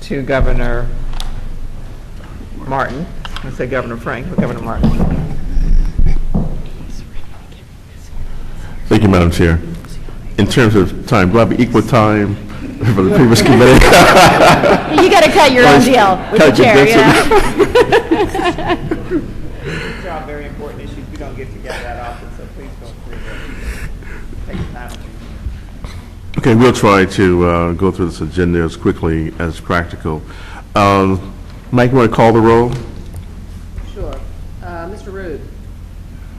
to Governor Martin. I say Governor Frank, but Governor Martin. Thank you, Madam Chair. In terms of time, do I have equal time for the previous committee? You got to cut your own deal with the chair, you know? These are all very important issues. We don't get together that often, so please don't take the time. Okay, we'll try to go through this agenda as quickly as practical. Mike, you want to call the roll? Sure. Mr. Rood?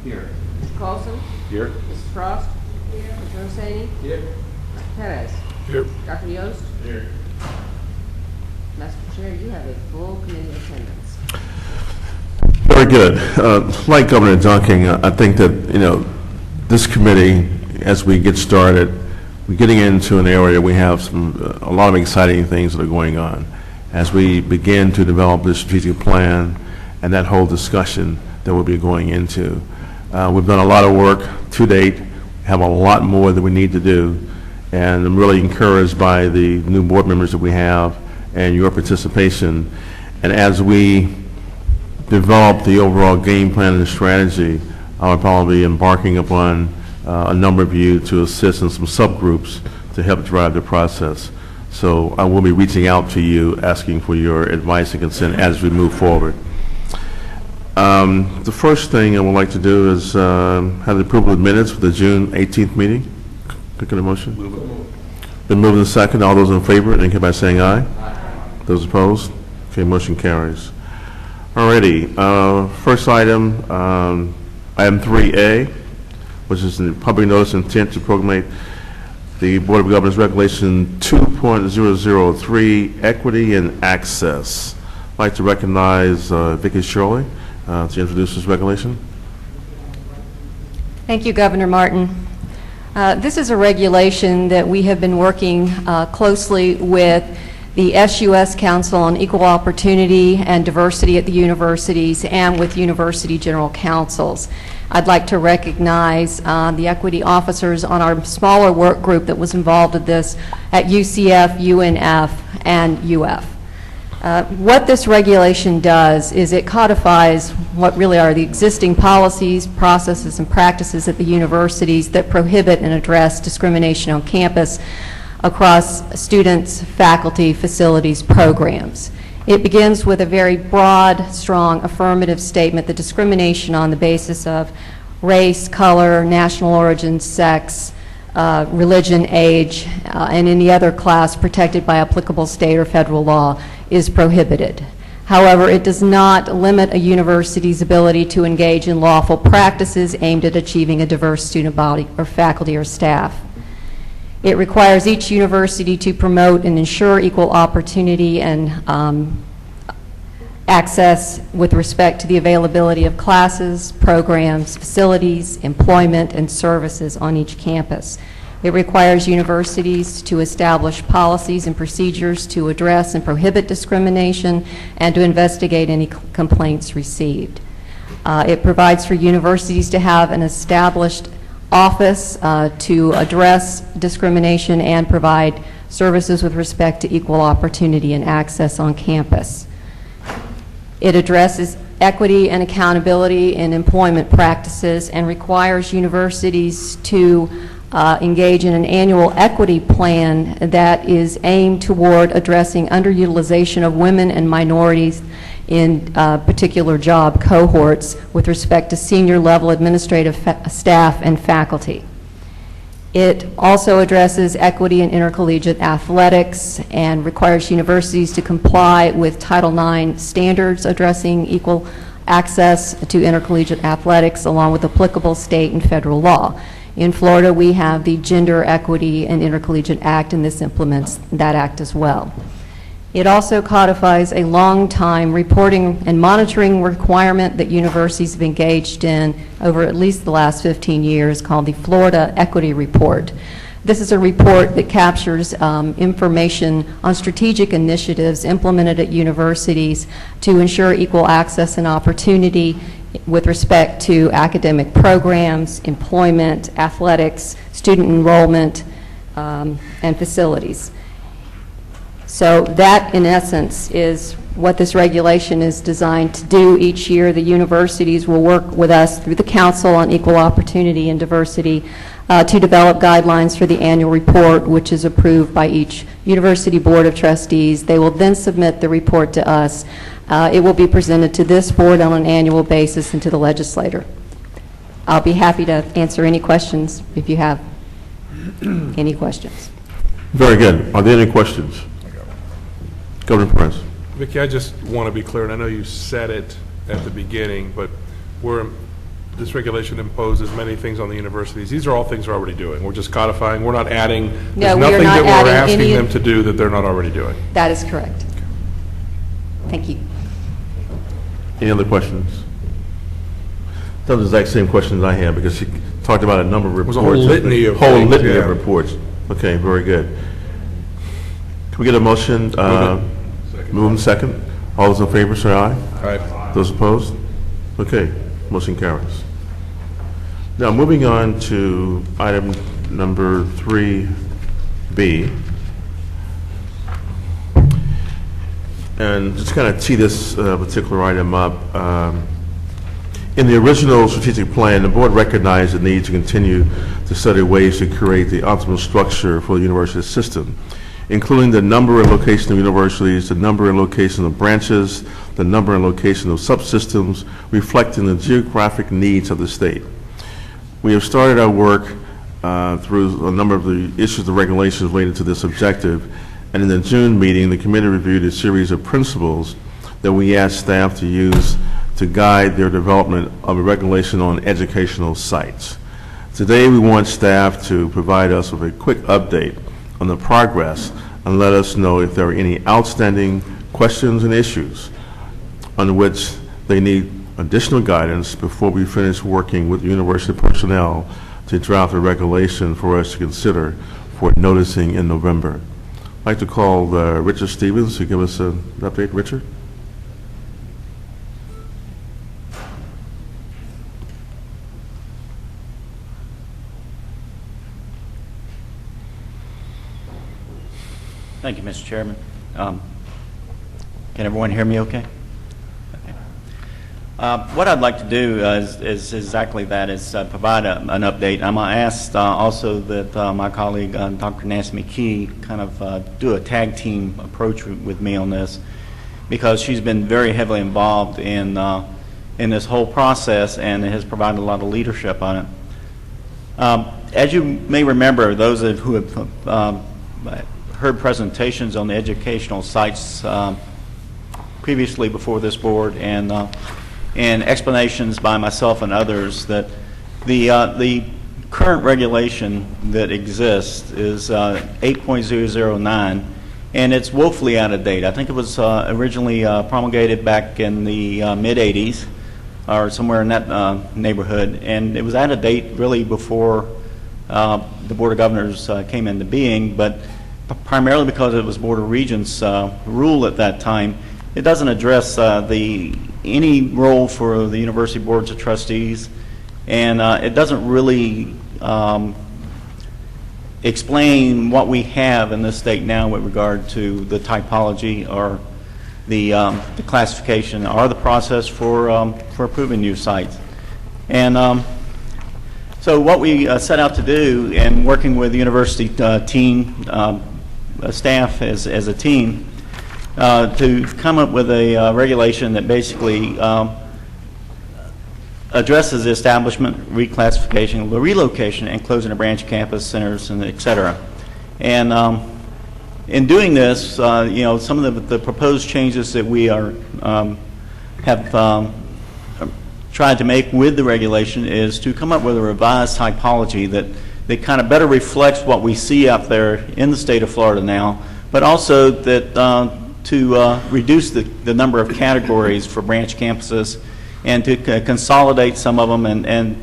Here. Mr. Colson? Here. Mrs. Frost? Here. Mr. Hosseini? Here. Mr. Perez? Here. Dr. Yost? Here. Mr. Chair, you have a full committee attendance. Very good. Like Governor Duncan, I think that, this committee, as we get started, we're getting into an area we have a lot of exciting things that are going on. As we begin to develop this strategic plan and that whole discussion that we'll be going into. We've done a lot of work to date, have a lot more that we need to do, and I'm really encouraged by the new board members that we have and your participation. And as we develop the overall game plan and strategy, I'll probably be embarking upon a number of you to assist in some subgroups to help drive the process. So I will be reaching out to you, asking for your advice and consent as we move forward. The first thing I would like to do is have the approval of minutes for the June 18th meeting. Could I get a motion? Been moved and second. All those in favor, indicate by saying aye. Aye. Those opposed? Okay, motion carries. Alrighty, first item, item 3A, which is the public notice intent to promulgate the Board of Governors Regulation 2.003, Equity and Access. I'd like to recognize Vicki Shirley to introduce this regulation. Thank you, Governor Martin. This is a regulation that we have been working closely with the SUS Council on Equal Opportunity and Diversity at the universities and with university general councils. I'd like to recognize the equity officers on our smaller work group that was involved in this at UCF, UNF, and UF. What this regulation does is it codifies what really are the existing policies, processes, and practices at the universities that prohibit and address discrimination on campus across students, faculty, facilities, programs. It begins with a very broad, strong, affirmative statement that discrimination on the basis of race, color, national origin, sex, religion, age, and any other class protected by applicable state or federal law is prohibited. However, it does not limit a university's ability to engage in lawful practices aimed at achieving a diverse student body or faculty or staff. It requires each university to promote and ensure equal opportunity and access with respect to the availability of classes, programs, facilities, employment, and services on each campus. It requires universities to establish policies and procedures to address and prohibit discrimination and to investigate any complaints received. It provides for universities to have an established office to address discrimination and provide services with respect to equal opportunity and access on campus. It addresses equity and accountability in employment practices and requires universities to engage in an annual equity plan that is aimed toward addressing underutilization of women and minorities in particular job cohorts with respect to senior level administrative staff and faculty. It also addresses equity in intercollegiate athletics and requires universities to comply with Title IX standards addressing equal access to intercollegiate athletics along with applicable state and federal law. In Florida, we have the Gender Equity and Intercollegiate Act, and this implements that act as well. It also codifies a long-time reporting and monitoring requirement that universities have engaged in over at least the last 15 years called the Florida Equity Report. This is a report that captures information on strategic initiatives implemented at universities to ensure equal access and opportunity with respect to academic programs, employment, athletics, student enrollment, and facilities. So that, in essence, is what this regulation is designed to do. Each year, the universities will work with us through the Council on Equal Opportunity and Diversity to develop guidelines for the annual report, which is approved by each University Board of Trustees. They will then submit the report to us. It will be presented to this board on an annual basis and to the legislator. I'll be happy to answer any questions if you have any questions. Very good. Are there any questions? Governor Perez. Vicki, I just want to be clear, and I know you said it at the beginning, but this regulation imposes many things on the universities. These are all things they're already doing. We're just codifying. We're not adding. No, there's we are nothing not that we're adding asking any them to do that they're not already doing. That is correct. Thank you. Any other questions? Those are the exact same questions I had, because she talked about a number of reports. was a whole litany of Whole things, litany of yeah. reports. Okay, very good. Can we get a motion? Move in second. All those in favor, say aye. All right. Those opposed? Okay, motion carries. Now, moving on to item number 3B. And just kind of tee this particular item up. In the original strategic plan, the board recognized the need to continue to study ways to create the optimal structure for the university system, including the number and location of universities, the number and location of branches, the number and location of subsystems, reflecting the geographic needs of the state. We have started our work through a number of the issues and regulations related to this objective, and in the June meeting, the committee reviewed a series of principles that we asked staff to use to guide their development of a regulation on educational sites. Today, we want staff to provide us with a quick update on the progress and let us know if there are any outstanding questions and issues on which they need additional guidance before we finish working with university personnel to draft a regulation for us to consider for noticing in November. I'd like to call Richard Stevens to give us an update. Richard? Thank you, Mr. Chairman. Can everyone hear me okay? Okay. What I'd like to do is exactly that, is provide an update. I'm going to ask also that my colleague, Dr. Nancy McKee, kind of do a tag team approach with me on this, because she's been very heavily involved in this whole process and has provided a lot of leadership on it. As you may remember, those who have heard presentations on the educational sites previously before this board, and explanations by myself and others, that the current regulation that exists is 8.009, and it's woefully out of date. I think it was originally promulgated back in the mid-'80s, or somewhere in that neighborhood, and it was out of date really before the Board of Governors came into being, but primarily because it was Board of Regents rule at that time. It doesn't address any role for the University Boards of Trustees, and it doesn't really explain what we have in this state now with regard to the typology or the classification or the process for approving new sites. And so what we set out to do, in working with the university team, staff as a team, to come up with a regulation that basically addresses the establishment, reclassification, the relocation, and closing of branch campus centers, and et cetera. And in doing this, some of the proposed changes that we have tried to make with the regulation is to come up with a revised typology that kind of better reflects what we see out there in the state of Florida now, but also that to reduce the number of categories for branch campuses, and to consolidate some of them, and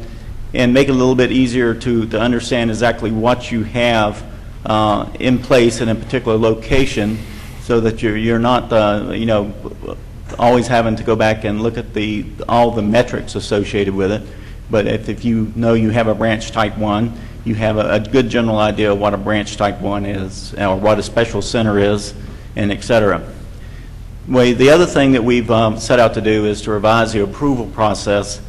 make it a little bit easier to understand exactly what you have in place in a particular location, so that you're not always having to go back and look at all the metrics associated with it. But if you know you have a branch type 1, you have a good general idea of what a branch type 1 is, or what a special center is, and et cetera. The other thing that we've set out to do is to revise the approval process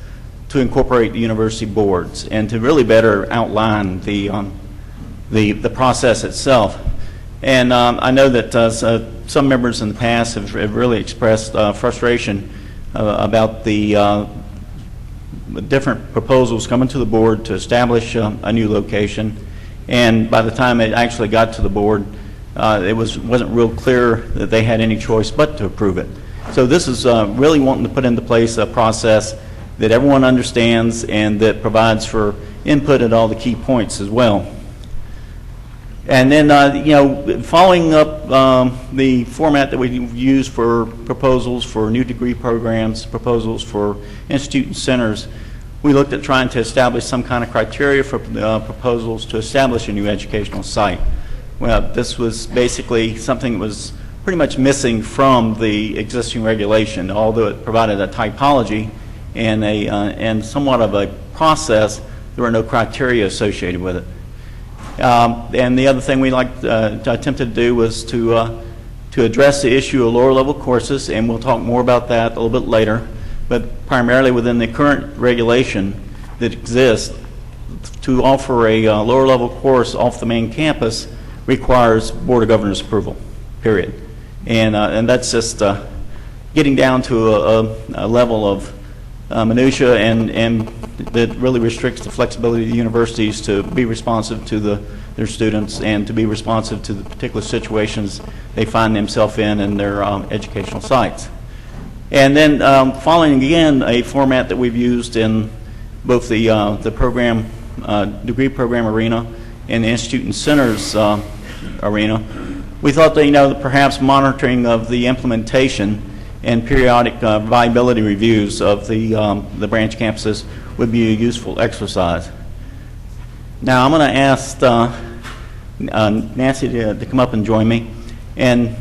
to incorporate the university boards and to really better outline the process itself. And I know that some members in the past have really expressed frustration about the different proposals coming to the board to establish a new location, and by the time it actually got to the board, it wasn't real clear that they had any choice but to approve it. So this is really wanting to put into place a process that everyone understands and that provides for input at all the key points as well. And then, following up the format that we use for proposals for new degree programs, proposals for institute and centers, we looked at trying to establish some kind of criteria for proposals to establish a new educational site. Well, this was basically something that was pretty much missing from the existing regulation, although it provided a typology and somewhat of a process. There were no criteria associated with it. And the other thing we attempted to do was to address the issue of lower level courses, and we'll talk more about that a little bit later, but primarily within the current regulation that exists, to offer a lower level course off the main campus requires Board of Governors approval, period. And that's just getting down to a level of minutia and that really restricts the flexibility of the universities to be responsive to their students and to be responsive to the particular situations they find themselves in their educational sites. And then following again a format that we've used in both the program, degree program arena and the institute and centers arena, we thought that perhaps monitoring of the implementation and periodic viability reviews of the branch campuses would be a useful exercise. Now I'm going to ask Nancy to come up and join me. And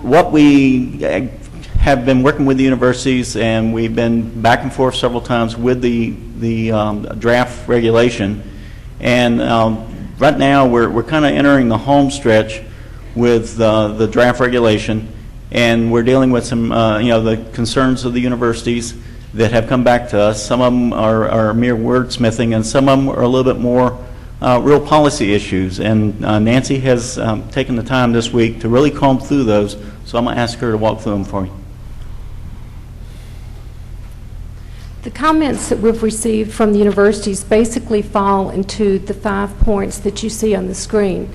what we have been working with the universities, and we've been back and forth several times with the draft regulation. And right now we're kind of entering the home stretch with the draft regulation, and we're dealing with some the concerns of the universities that have come back to us. Some of them are mere wordsmithing, and some of them are a little bit more real policy issues. And Nancy has taken the time this week to really comb through those, so I'm going to ask her to walk through them for me. The comments that we've received from the universities basically fall into the 5 points that you see on the screen.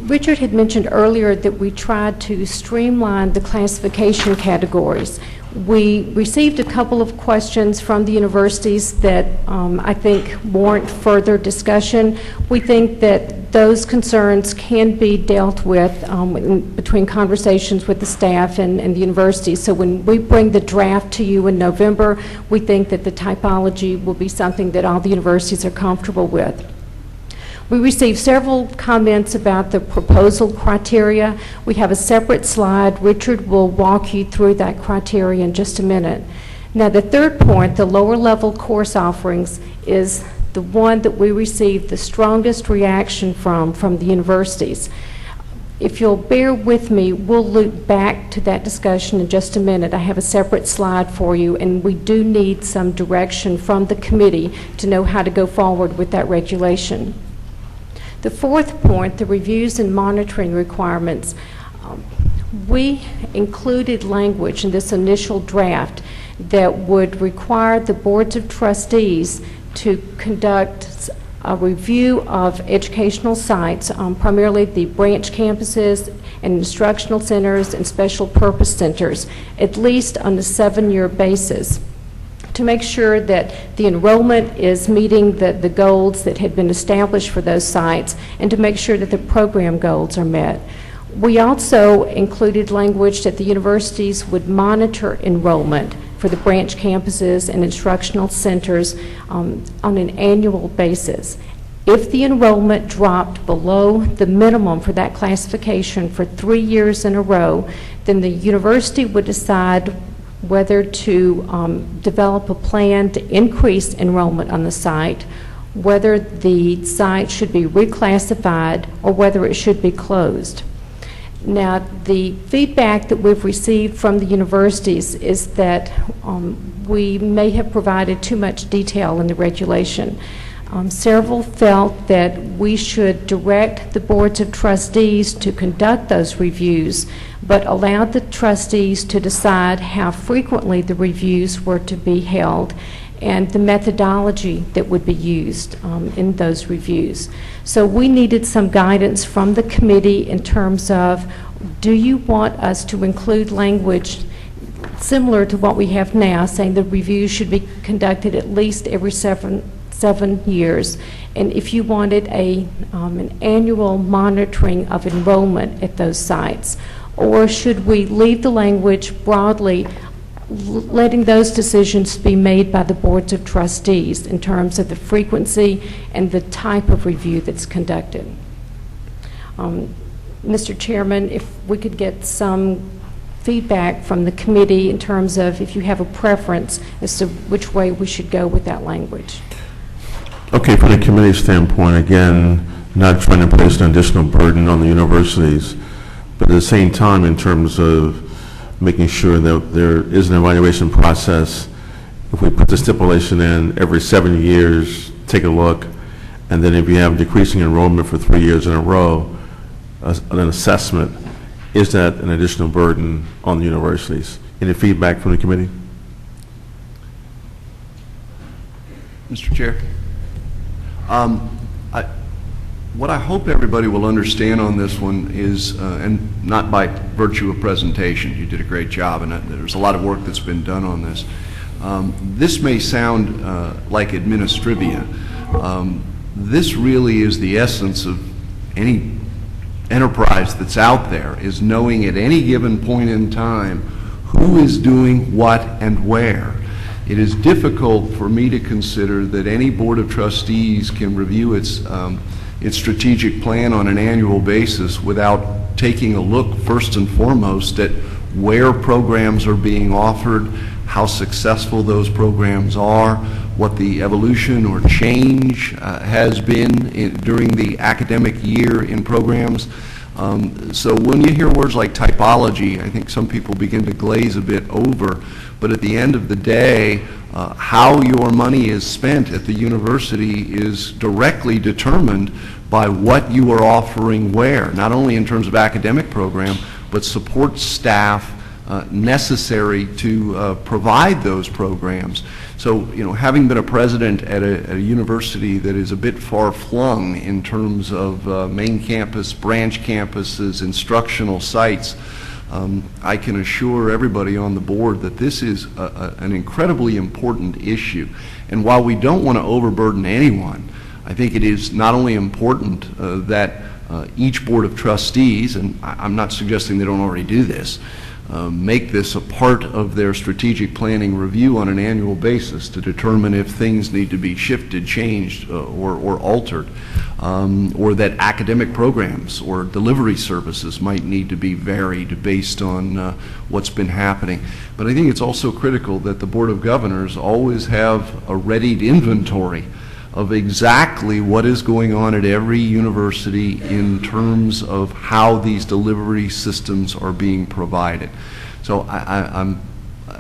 Richard had mentioned earlier that we tried to streamline the classification categories. We received a couple of questions from the universities that I think warrant further discussion. We think that those concerns can be dealt with between conversations with the staff and the university. So when we bring the draft to you in November, we think that the typology will be something that all the universities are comfortable with. We received several comments about the proposal criteria. We have a separate slide. Richard will walk you through that criteria in just a minute. Now, the third point, the lower level course offerings, is the one that we received the strongest reaction from the universities. If you'll bear with me, we'll loop back to that discussion in just a minute. I have a separate slide for you, and we do need some direction from the committee to know how to go forward with that regulation. The fourth point, the reviews and monitoring requirements. We included language in this initial draft that would require the boards of trustees to conduct a review of educational sites, primarily the branch campuses and instructional centers and special purpose centers, at least on a 7-year basis, to make sure that the enrollment is meeting the goals that had been established for those sites, and to make sure that the program goals are met. We also included language that the universities would monitor enrollment for the branch campuses and instructional centers on an annual basis. If the enrollment dropped below the minimum for that classification for 3 years in a row, then the university would decide whether to develop a plan to increase enrollment on the site, whether the site should be reclassified or whether it should be closed. Now, the feedback that we've received from the universities is that we may have provided too much detail in the regulation. Several felt that we should direct the boards of trustees to conduct those reviews, but allow the trustees to decide how frequently the reviews were to be held and the methodology that would be used in those reviews. So we needed some guidance from the committee in terms of, do you want us to include language similar to what we have now, saying the reviews should be conducted at least every seven years, and if you wanted an annual monitoring of enrollment at those sites, or should we leave the language broadly, letting those decisions be made by the boards of trustees in terms of the frequency and the type of review that's conducted? Mr. Chairman, if we could get some feedback from the committee in terms of if you have a preference as to which way we should go with that language. Okay, from the committee standpoint, again, not trying to place an additional burden on the universities, but at the same time, in terms of making sure that there is an evaluation process, if we put the stipulation in every 7 years, take a look, and then if you have decreasing enrollment for 3 years in a row, an assessment, is that an additional burden on the universities? Any feedback from the committee? Mr. Chair? What I hope everybody will understand on this one is, and not by virtue of presentation, you did a great job, and there's a lot of work that's been done on this. This may sound like administrivia. This really is the essence of any enterprise that's out there, is knowing at any given point in time who is doing what and where. It is difficult for me to consider that any board of trustees can review its strategic plan on an annual basis without taking a look first and foremost at where programs are being offered, how successful those programs are, what the evolution or change has been during the academic year in programs. So when you hear words like typology, I think some people begin to glaze a bit over. But at the end of the day, how your money is spent at the university is directly determined by what you are offering where, not only in terms of academic program, but support staff necessary to provide those programs. So, you know, having been a president at a university that is a bit far-flung in terms of main campus, branch campuses, instructional sites, I can assure everybody on the board that this is an incredibly important issue. And while we don't want to overburden anyone, I think it is not only important that each board of trustees, and I'm not suggesting they don't already do this, make this a part of their strategic planning review on an annual basis to determine if things need to be shifted, changed, or altered, or that academic programs or delivery services might need to be varied based on what's been happening. But I think it's also critical that the Board of Governors always have a readied inventory of exactly what is going on at every university in terms of how these delivery systems are being provided. So I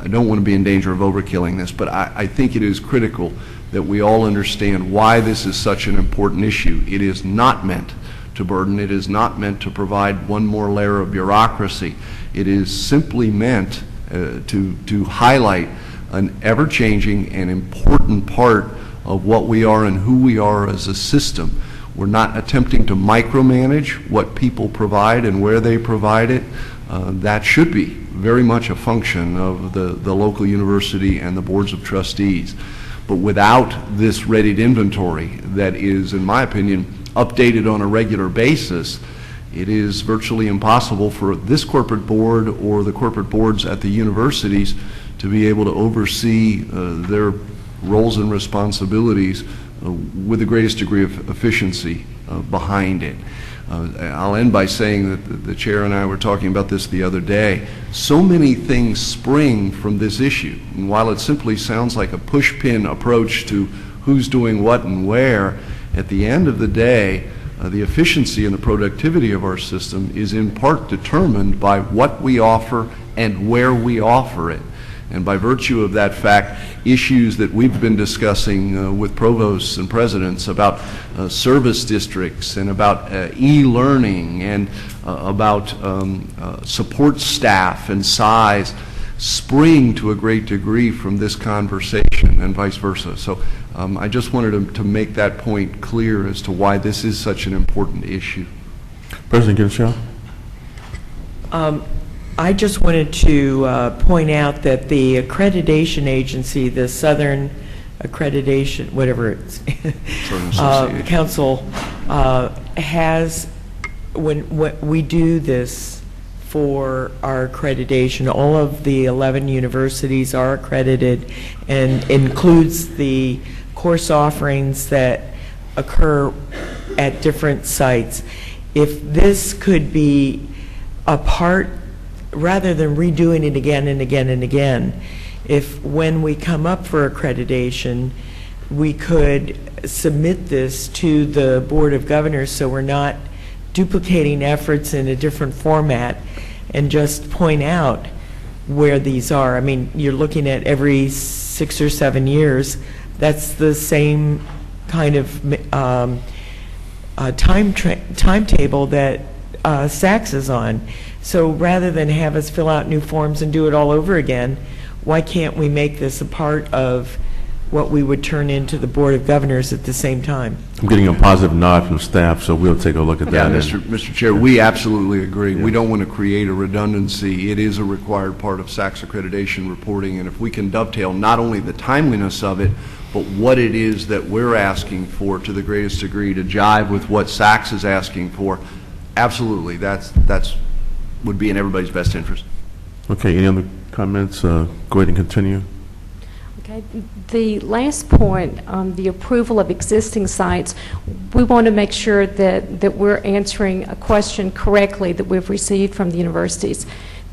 don't want to be in danger of overkilling this, but I think it is critical that we all understand why this is such an important issue. It is not meant to burden. It is not meant to provide one more layer of bureaucracy. It is simply meant to highlight an ever-changing and important part of what we are and who we are as a system. We're not attempting to micromanage what people provide and where they provide it. That should be very much a function of the local university and the boards of trustees. But without this readied inventory that is, in my opinion, updated on a regular basis, it is virtually impossible for this corporate board or the corporate boards at the universities to be able to oversee their roles and responsibilities with the greatest degree of efficiency behind it. I'll end by saying that the chair and I were talking about this the other day. So many things spring from this issue, and while it simply sounds like a push-pin approach to who's doing what and where, at the end of the day, the efficiency and the productivity of our system is in part determined by what we offer and where we offer it. And by virtue of that fact, issues that we've been discussing with provosts and presidents about service districts and about e-learning and about support staff and size spring to a great degree from this conversation and vice versa. So I just wanted to make that point clear as to why this is such an important issue. President Ginshaw? I just wanted to point out that the accreditation agency, the Southern Accreditation, whatever it's, Council, has, when we do this for our accreditation, all of the 11 universities are accredited and includes the course offerings that occur at different sites. If this could be a part, rather than redoing it again and again and again, if when we come up for accreditation, we could submit this to the Board of Governors so we're not duplicating efforts in a different format, and just point out where these are. I mean, you're looking at every 6 or 7 years. That's the same kind of timetable that SACS is on. So rather than have us fill out new forms and do it all over again, why can't we make this a part of what we would turn into the Board of Governors at the same time? I'm getting a positive nod from staff, so we'll take a look at Yeah, that. Mr. Chair, we absolutely agree. We don't want to create a redundancy. It is a required part of SACS accreditation reporting, and if we can dovetail not only the timeliness of it, but what it is that we're asking for to the greatest degree to jive with what SACS is asking for, absolutely, that's would be in everybody's best interest. Okay, any other comments? Go ahead and continue. Okay. The last point, the approval of existing sites, we want to make sure that we're answering a question correctly that we've received from the universities.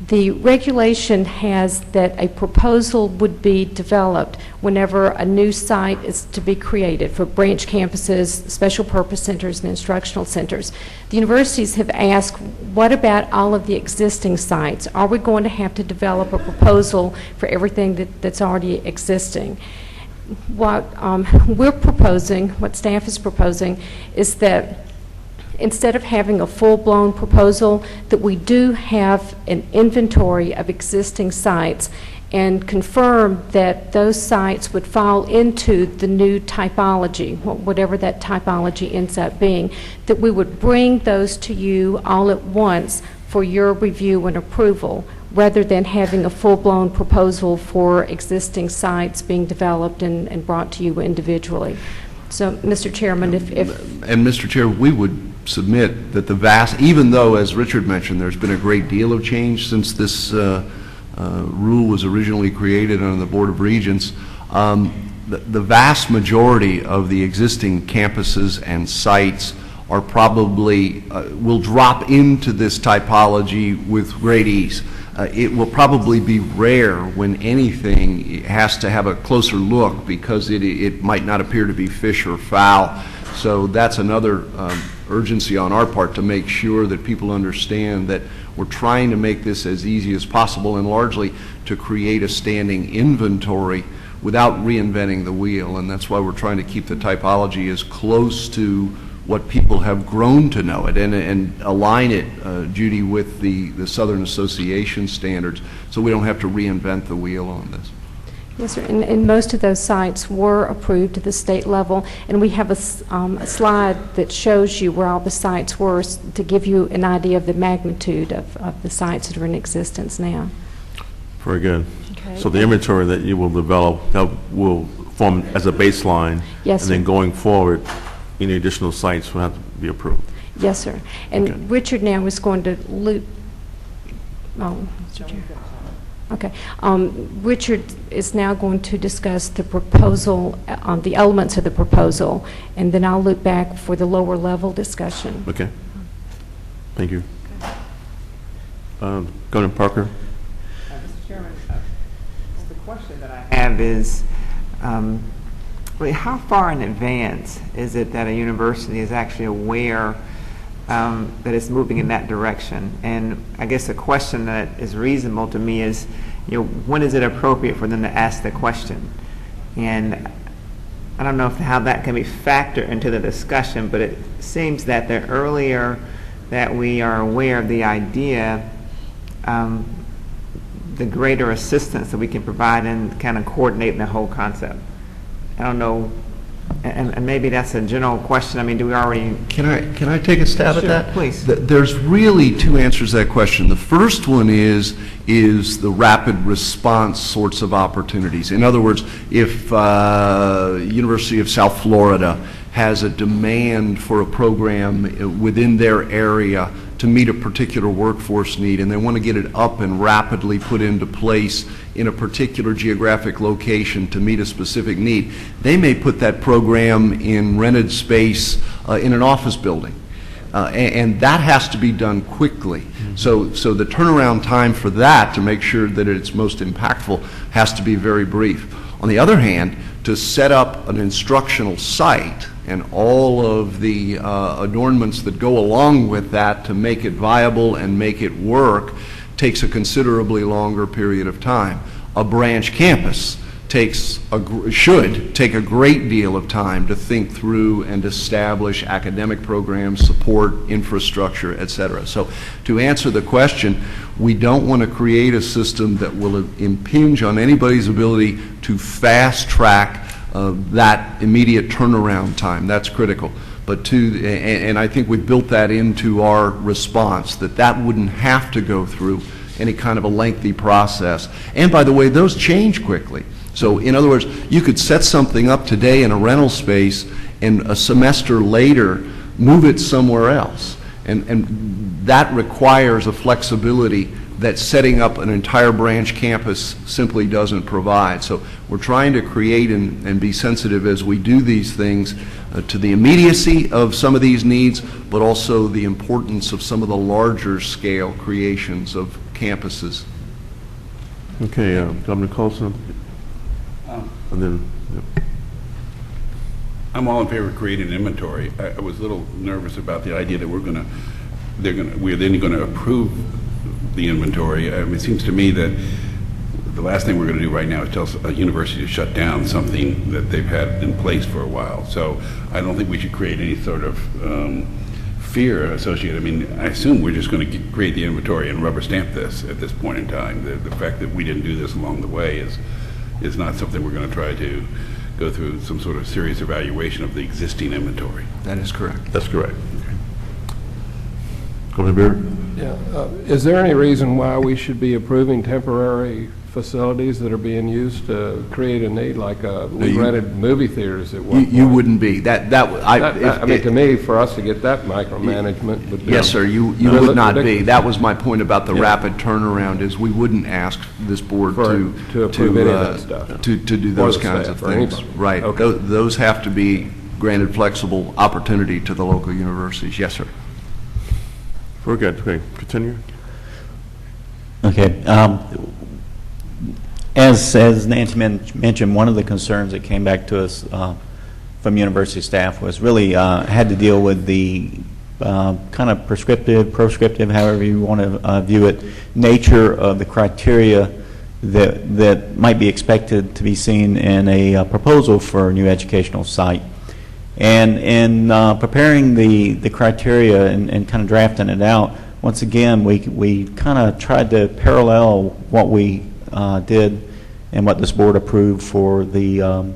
The regulation has that a proposal would be developed whenever a new site is to be created for branch campuses, special purpose centers, and instructional centers. The universities have asked, what about all of the existing sites? Are we going to have to develop a proposal for everything that's already existing? What we're proposing, what staff is proposing, is that instead of having a full-blown proposal, that we do have an inventory of existing sites and confirm that those sites would fall into the new typology, whatever that typology ends up being, that we would bring those to you all at once for your review and approval, rather than having a full-blown proposal for existing sites being developed and brought to you individually. So, Mr. Chairman, if And Mr. Chair, we would submit that the vast, even though, as Richard mentioned, there's been a great deal of change since this rule was originally created under the Board of Regents, the vast majority of the existing campuses and sites are probably, will drop into this typology with great ease. It will probably be rare when anything has to have a closer look because it might not appear to be fish or fowl. So that's another urgency on our part to make sure that people understand that we're trying to make this as easy as possible and largely to create a standing inventory without reinventing the wheel. And that's why we're trying to keep the typology as close to what people have grown to know it and align it, Judy, with the Southern Association standards so we don't have to reinvent the wheel on this. Yes, sir. And most of those sites were approved at the state level, and we have a slide that shows you where all the sites were to give you an idea of the magnitude of the sites that are in existence now. Very good. Okay. So the inventory that you will develop, that will form as a baseline. Yes, and then sir. going forward, any additional sites will have to be approved. Yes, sir. And Okay. Richard now is going to loop. Oh, Mr. Chair. Okay. Richard is now going to discuss the proposal, the elements of the proposal, and then I'll loop back for the lower level discussion. Okay. Thank you. Governor Parker. Mr. Chairman, the question that I have is, Well, how far in advance is it that a university is actually aware that it's moving in that direction? And I guess a question that is reasonable to me is, when is it appropriate for them to ask the question? And I don't know how that can be factored into the discussion, but it seems that the earlier that we are aware of the idea, the greater assistance that we can provide in kind of coordinating the whole concept. I don't know, and maybe that's a general question. I mean, do we already... Can I take a stab at Sure, that? please. There's really two answers to that question. The first one is the rapid response sorts of opportunities. In other words, if University of South Florida has a demand for a program within their area to meet a particular workforce need, and they want to get it up and rapidly put into place in a particular geographic location to meet a specific need, they may put that program in rented space in an office building. And that has to be done quickly. So the turnaround time for that, to make sure that it's most impactful, has to be very brief. On the other hand, to set up an instructional site and all of the adornments that go along with that to make it viable and make it work takes a considerably longer period of time. A branch campus should take a great deal of time to think through and establish academic programs, support, infrastructure, et cetera. So to answer the question, we don't want to create a system that will impinge on anybody's ability to fast track that immediate turnaround time. That's critical. But and I think we've built that into our response, that wouldn't have to go through any kind of a lengthy process. And by the way, those change quickly. So in other words, you could set something up today in a rental space and a semester later move it somewhere else. And that requires a flexibility that setting up an entire branch campus simply doesn't provide. So we're trying to create and be sensitive as we do these things to the immediacy of some of these needs, but also the importance of some of the larger scale creations of campuses. Okay, Governor Colson. And then, I'm all in favor of creating an inventory. I was a little nervous about the idea that we're then going to approve the inventory. It seems to me that the last thing we're going to do right now is tell a university to shut down something that they've had in place for a while. So I don't think we should create any sort of fear associated. I mean, I assume we're just going to create the inventory and rubber stamp this at this point in time. The fact that we didn't do this along the way is not something we're going to try to go through some sort of serious evaluation of the existing inventory. That is correct. That's correct. Governor Beard? Yeah. Is there any reason why we should be approving temporary facilities that are being used to create a need, like we rented movie theaters at one point? You wouldn't be. I mean, to me, for us to get that micromanagement would be... Yes, sir, you would not be. That was my point about the rapid turnaround, is we wouldn't ask this board to approve any of that stuff. To do those kinds of things. Right. Okay. Those have to be granted flexible opportunity to the local universities. Yes, sir. We're good. Okay, continue. Okay. As Nancy mentioned, one of the concerns that came back to us from university staff was really had to deal with the kind of prescriptive, however you want to view it, nature of the criteria that might be expected to be seen in a proposal for a new educational site. And in preparing the criteria and kind of drafting it out, once again, we kind of tried to parallel what we did and what this board approved for the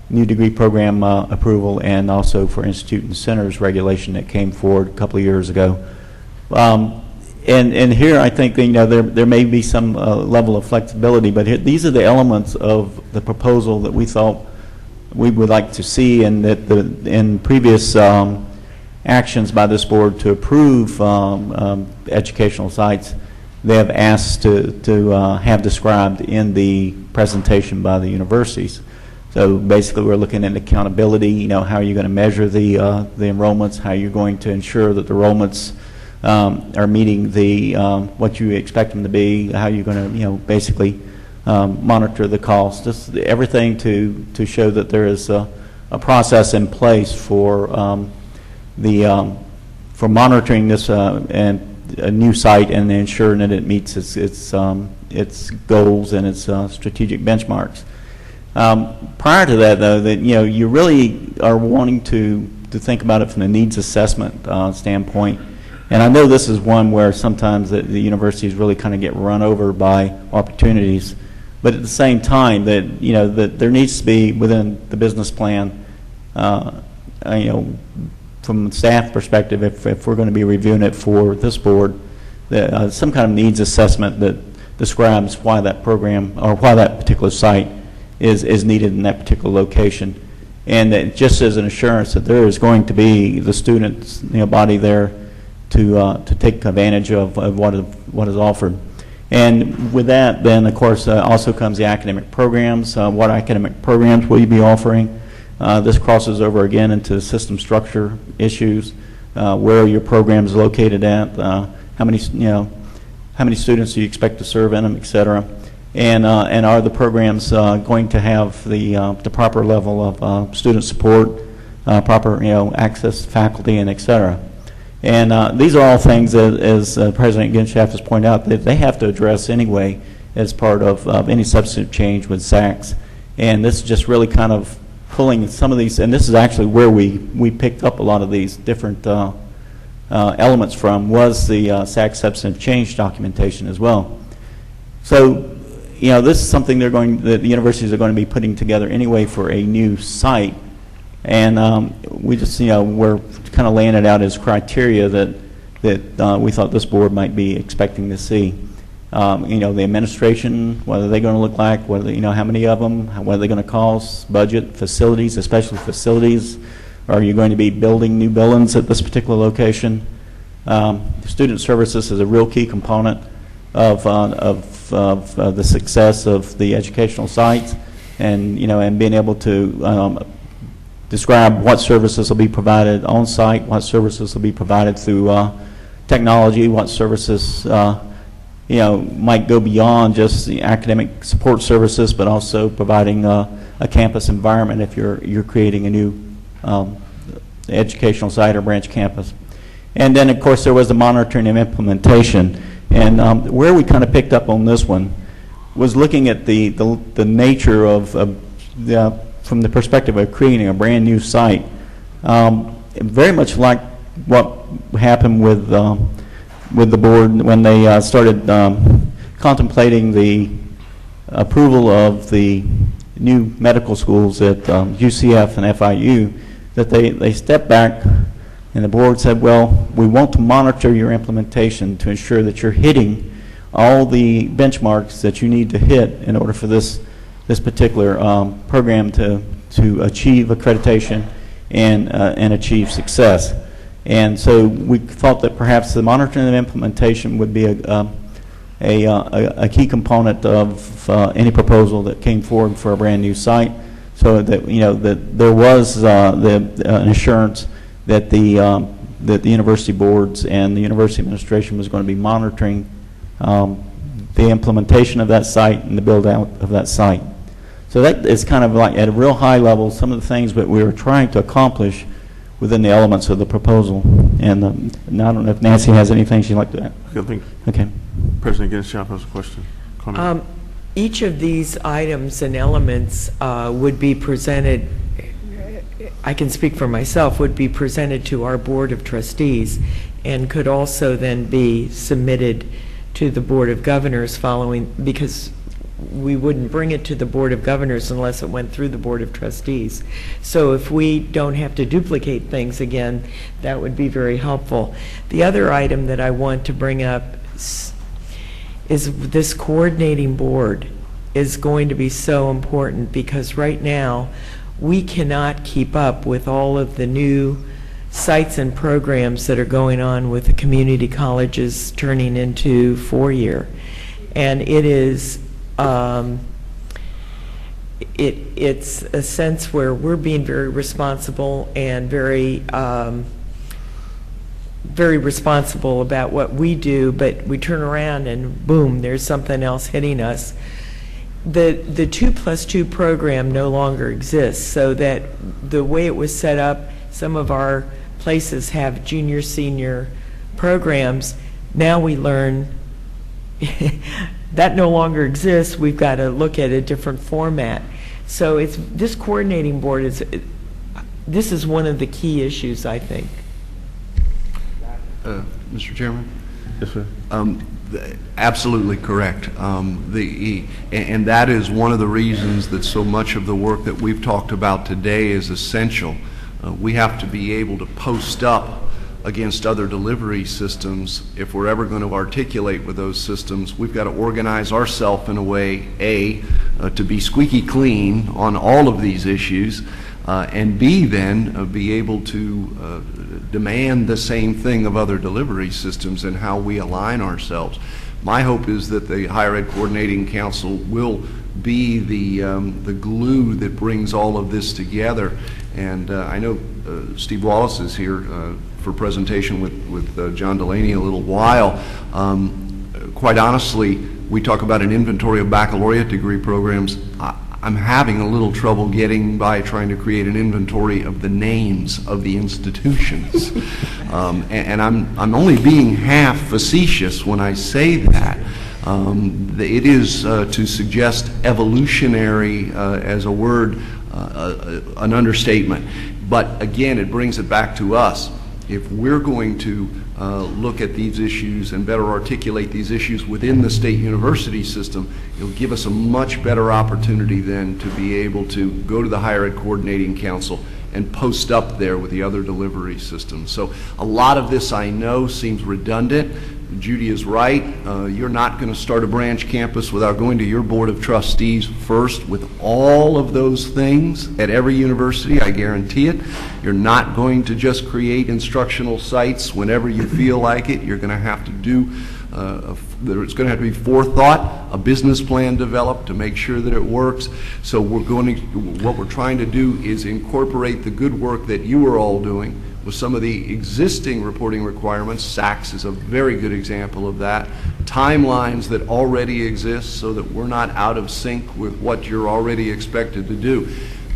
new degree program approval, and also for institute and centers regulation that came forward a couple of years ago. And here I think that, there may be some level of flexibility, but these are the elements of the proposal that we thought we would like to see, and that in previous actions by this board to approve educational sites, they have asked to have described in the presentation by the universities. So basically, we're looking at accountability. How are you going to measure the enrollments? How are you going to ensure that the enrollments are meeting the what you expect them to be? How are you going to basically monitor the cost, just everything to show that there is a process in place for for monitoring this and a new site and ensuring that it meets its goals and its strategic benchmarks. Prior to that, though, that you really are wanting to think about it from the needs assessment standpoint. And I know this is one where sometimes the universities really kind of get run over by opportunities, but at the same time that that there needs to be within the business plan, from the staff perspective, if we're going to be reviewing it for this board, that some kind of needs assessment that describes why that program or why that particular site is needed in that particular location, and that just as an assurance that there is going to be the students body there to take advantage of what is offered. And with that, then of course also comes the academic programs. What academic programs will you be offering? This crosses over again into system structure issues. Where are your programs located at? How many students do you expect to serve in them, et cetera? And are the programs going to have the proper level of student support, proper access to faculty, and et cetera? And these are all things that, as President Genschaft has pointed out, that they have to address anyway as part of any substantive change with SACS. And this is just really kind of pulling some of these, and this is actually where we picked up a lot of these different elements from, was the SACS substantive change documentation as well. So, this is something that the universities are going to be putting together anyway for a new site. And we just, we're kind of laying it out as criteria that we thought this board might be expecting to see. The administration, what are they going to look like? What are they, how many of them? What are they going to cost? Budget, facilities, especially facilities. Are you going to be building new buildings at this particular location? Student services is a real key component of the success of the educational sites, and and being able to describe what services will be provided on site, what services will be provided through technology, what services might go beyond just the academic support services, but also providing a campus environment if you're creating a new educational site or branch campus. And then of course there was the monitoring and implementation. And where we kind of picked up on this one was looking at the nature of from the perspective of creating a brand new site. Very much like what happened with the board when they started contemplating the approval of the new medical schools at UCF and FIU, that they stepped back and the board said, well, we want to monitor your implementation to ensure that you're hitting all the benchmarks that you need to hit in order for this particular program to achieve accreditation and achieve success. And so we thought that perhaps the monitoring and implementation would be a key component of any proposal that came forward for a brand new site, so that that there was an assurance that the university boards and the university administration was going to be monitoring the implementation of that site and the build out of that site. So that is kind of like at a real high level some of the things that we were trying to accomplish within the elements of the proposal. And I don't know if Nancy has anything she'd like to add. I think Okay. President Genschaft has a question. Comment. Each of these items and elements would be presented, I can speak for myself, would be presented to our Board of Trustees and could also then be submitted to the Board of Governors following, because we wouldn't bring it to the Board of Governors unless it went through the Board of Trustees. So if we don't have to duplicate things again, that would be very helpful. The other item that I want to bring up is this coordinating board is going to be so important, because right now we cannot keep up with all of the new sites and programs that are going on with the community colleges turning into four-year. And it is it's a sense where we're being very responsible and very responsible about what we do, but we turn around and boom, there's something else hitting us. the 2+2 program no longer exists, so that the way it was set up, some of our places have junior, senior programs. Now we learn that no longer exists. We've got to look at a different format. So this coordinating board this is one of the key issues, I think. Mr. Chairman? Yes, sir. Absolutely correct. And that is one of the reasons that so much of the work that we've talked about today is essential. We have to be able to post up against other delivery systems. If we're ever going to articulate with those systems, we've got to organize ourselves in a way, to be squeaky clean on all of these issues, and B, then be able to demand the same thing of other delivery systems and how we align ourselves. My hope is that the Higher Ed Coordinating Council will be the glue that brings all of this together. And I know Steve Wallace is here for presentation with John Delaney in a little while. Quite honestly, we talk about an inventory of baccalaureate degree programs. I'm having a little trouble getting by trying to create an inventory of the names of the institutions. And I'm only being half facetious when I say that. It is to suggest evolutionary as a word, an understatement. But again, it brings it back to us. If we're going to look at these issues and better articulate these issues within the state university system, it'll give us a much better opportunity then to be able to go to the Higher Ed Coordinating Council and post up there with the other delivery systems. So a lot of this, I know, seems redundant. Judy is right. You're not going to start a branch campus without going to your board of trustees first with all of those things at every university, I guarantee it. You're not going to just create instructional sites whenever you feel like it. You're going to have to do, there's going to have to be forethought, a business plan developed to make sure that it works. So what we're trying to do is incorporate the good work that you are all doing with some of the existing reporting requirements. SACS is a very good example of that. Timelines that already exist so that we're not out of sync with what you're already expected to do.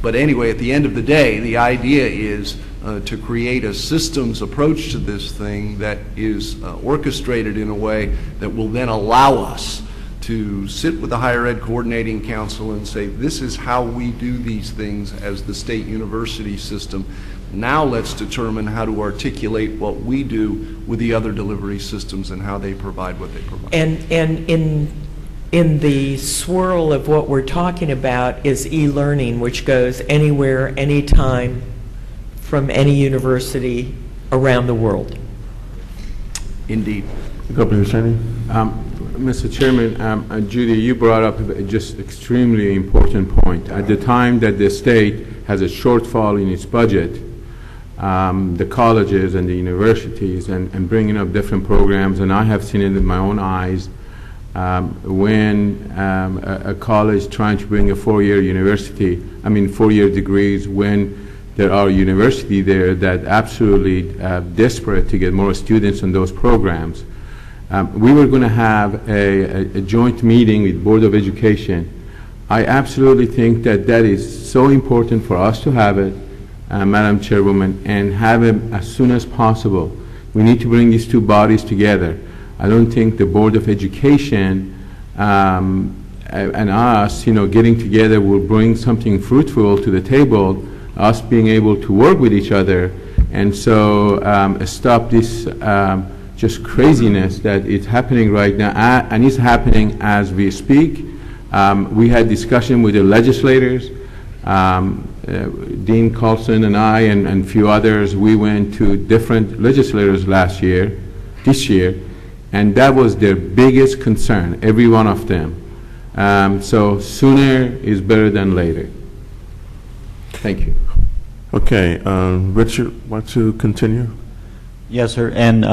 But anyway, at the end of the day, the idea is to create a systems approach to this thing that is orchestrated in a way that will then allow us to sit with the Higher Ed Coordinating Council and say, this is how we do these things as the state university system. Now let's determine how to articulate what we do with the other delivery systems and how they provide what they provide. And in the swirl of what we're talking about is e-learning, which goes anywhere, anytime, from any university around the world. Indeed. Governor Hussaini? Mr. Chairman, Judy, you brought up just extremely important point. At the time that the state has a shortfall in its budget, the colleges and the universities and bringing up different programs, and I have seen it with my own eyes, when a college trying to bring a four-year degrees, when there are universities there that absolutely desperate to get more students in those programs. We were going to have a joint meeting with Board of Education. I absolutely think that is so important for us to have it, Madam Chairwoman, and have it as soon as possible. We need to bring these two bodies together. I don't think the Board of Education and us, getting together will bring something fruitful to the table, us being able to work with each other, and so stop this just craziness that is happening right now, and is happening as we speak. We had discussion with the legislators. Dean Carlson and I and a few others, we went to different legislators this year, and that was their biggest concern, every one of them. So sooner is better than later. Thank you. Okay, Richard, want to continue? Yes, sir. And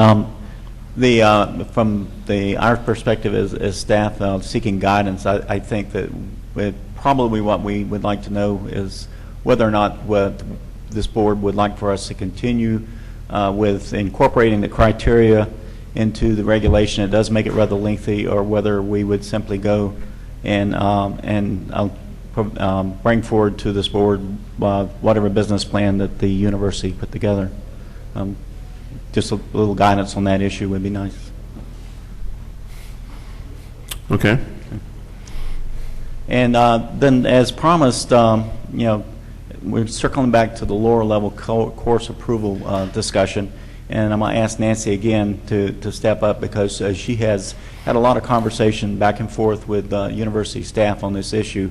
from our perspective as staff seeking guidance, I think that probably what we would like to know is whether or not this board would like for us to continue with incorporating the criteria into the regulation. It does make it rather lengthy, or whether we would simply go and I'll bring forward to this board whatever business plan that the university put together. Just a little guidance on that issue would be nice. Okay. And then, as promised, we're circling back to the lower level course approval discussion, and I'm going to ask Nancy again to step up, because she has had a lot of conversation back and forth with university staff on this issue,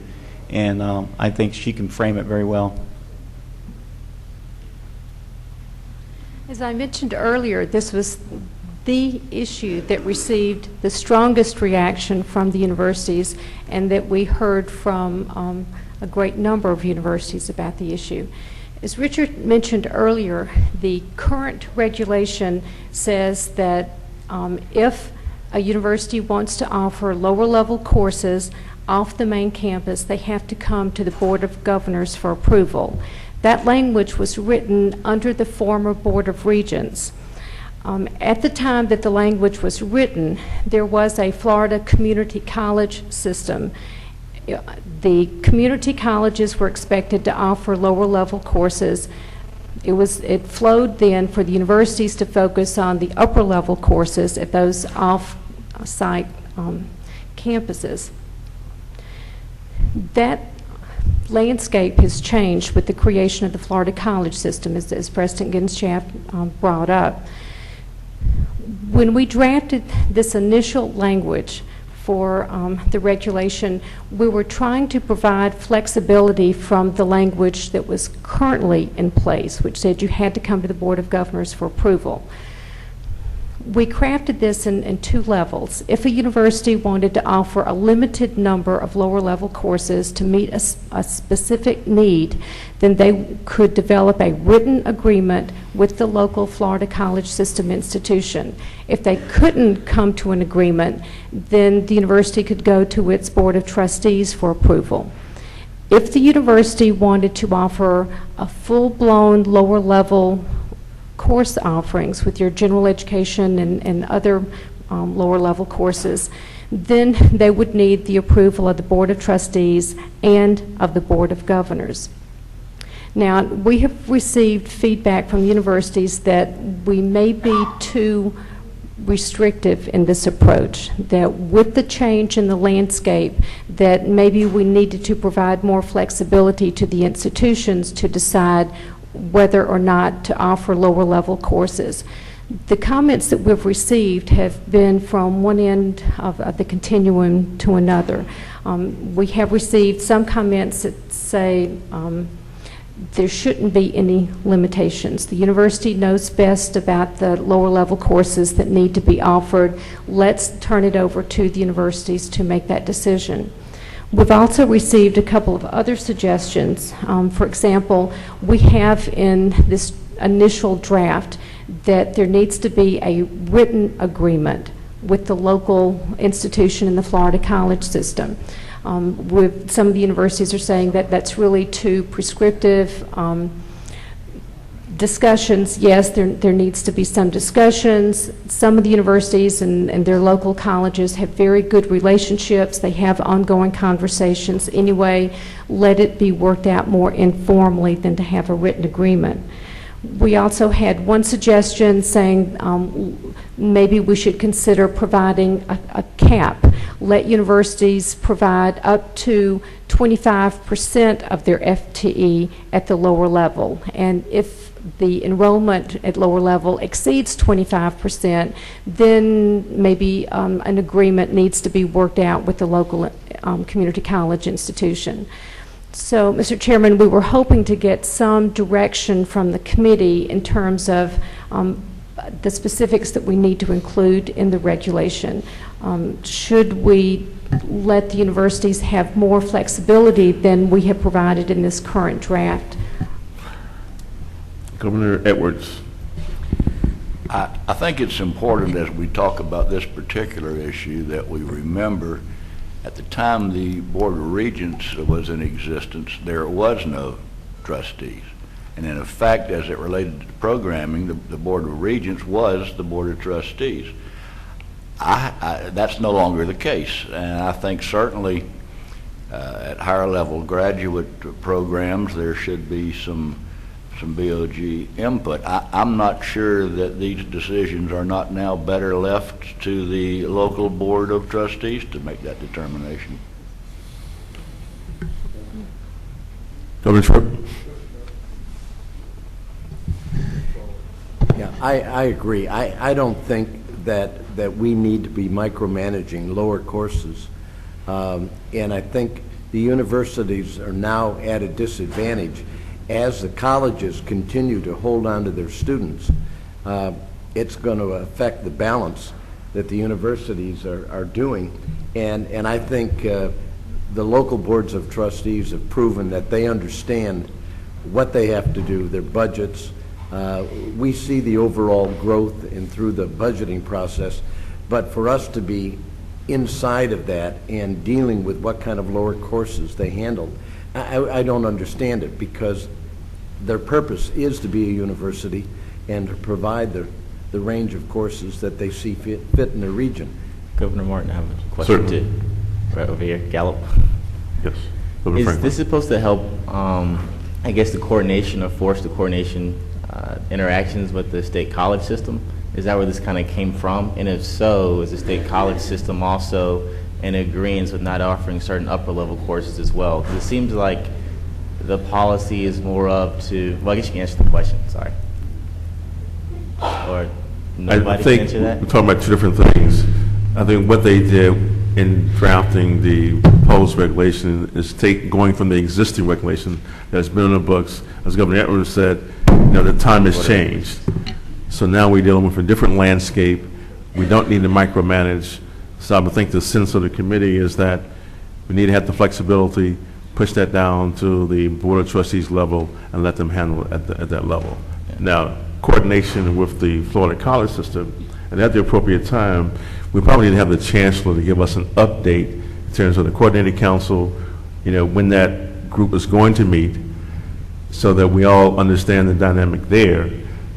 and I think she can frame it very well. As I mentioned earlier, this was the issue that received the strongest reaction from the universities, and that we heard from a great number of universities about the issue. As Richard mentioned earlier, the current regulation says that if a university wants to offer lower level courses off the main campus, they have to come to the Board of Governors for approval. That language was written under the former Board of Regents. At the time that the language was written, there was a Florida community college system. The community colleges were expected to offer lower level courses. It flowed then for the universities to focus on the upper level courses at those off-site campuses. That landscape has changed with the creation of the Florida college system, as President Ginschaft brought up. When we drafted this initial language for the regulation, we were trying to provide flexibility from the language that was currently in place, which said you had to come to the Board of Governors for approval. We crafted this in two levels. If a university wanted to offer a limited number of lower level courses to meet a specific need, then they could develop a written agreement with the local Florida college system institution. If they couldn't come to an agreement, then the university could go to its Board of Trustees for approval. If the university wanted to offer a full-blown lower level course offerings with your general education and other lower level courses, then they would need the approval of the Board of Trustees and of the Board of Governors. Now, we have received feedback from universities that we may be too restrictive in this approach, that with the change in the landscape, that maybe we needed to provide more flexibility to the institutions to decide whether or not to offer lower level courses. The comments that we've received have been from one end of the continuum to another. We have received some comments that say there shouldn't be any limitations. The university knows best about the lower level courses that need to be offered. Let's turn it over to the universities to make that decision. We've also received a couple of other suggestions. For example, we have in this initial draft that there needs to be a written agreement with the local institution in the Florida college system. Some of the universities are saying that that's really too prescriptive. Discussions, yes, there needs to be some discussions. Some of the universities and their local colleges have very good relationships. They have ongoing conversations. Anyway, let it be worked out more informally than to have a written agreement. We also had one suggestion saying maybe we should consider providing a cap. Let universities provide up to 25% of their FTE at the lower level. And if the enrollment at lower level exceeds 25%, then maybe an agreement needs to be worked out with the local community college institution. So, Mr. Chairman, we were hoping to get some direction from the committee in terms of the specifics that we need to include in the regulation. Should we let the universities have more flexibility than we have provided in this current draft? Governor Edwards. I think it's important as we talk about this particular issue that we remember at the time the Board of Regents was in existence, there was no trustees. And in effect, as it related to programming, the Board of Regents was the Board of Trustees. That's no longer the case. And I think certainly at higher level graduate programs, there should be some BOG input. I'm not sure that these decisions are not now better left to the local board of trustees to make that determination. Governor Tripp? Yeah, I agree. I don't think that we need to be micromanaging lower courses. And I think the universities are now at a disadvantage. As the colleges continue to hold on to their students, it's going to affect the balance that the universities are doing. And I think the local boards of trustees have proven that they understand what they have to do, their budgets. We see the overall growth through the budgeting process, but for us to be inside of that and dealing with what kind of lower courses they handle, I don't understand it, because their purpose is to be a university and to provide the range of courses that they see fit in their region. Governor Martin, I have a question too. Right over here, Gallup. Yes. Is this supposed to help, I guess, the coordination or force the coordination interactions with the state college system? Is that where this kind of came from? And if so, is the state college system also in agreement with not offering certain upper level courses as well? Because it seems like the policy is more up to, well, I guess you can answer the question, sorry. Or nobody can answer that? We're talking about two different things. I think what they did in drafting the proposed regulation is going from the existing regulation that's been in the books, as Governor Edwards said, the time has changed. So now we're dealing with a different landscape. We don't need to micromanage. So I would think the sense of the committee is that we need to have the flexibility, push that down to the Board of Trustees level and let them handle it at that level. Yeah. Now, coordination with the Florida college system, and at the appropriate time, we probably need to have the chancellor to give us an update in terms of the coordinating council, when that group is going to meet, so that we all understand the dynamic there,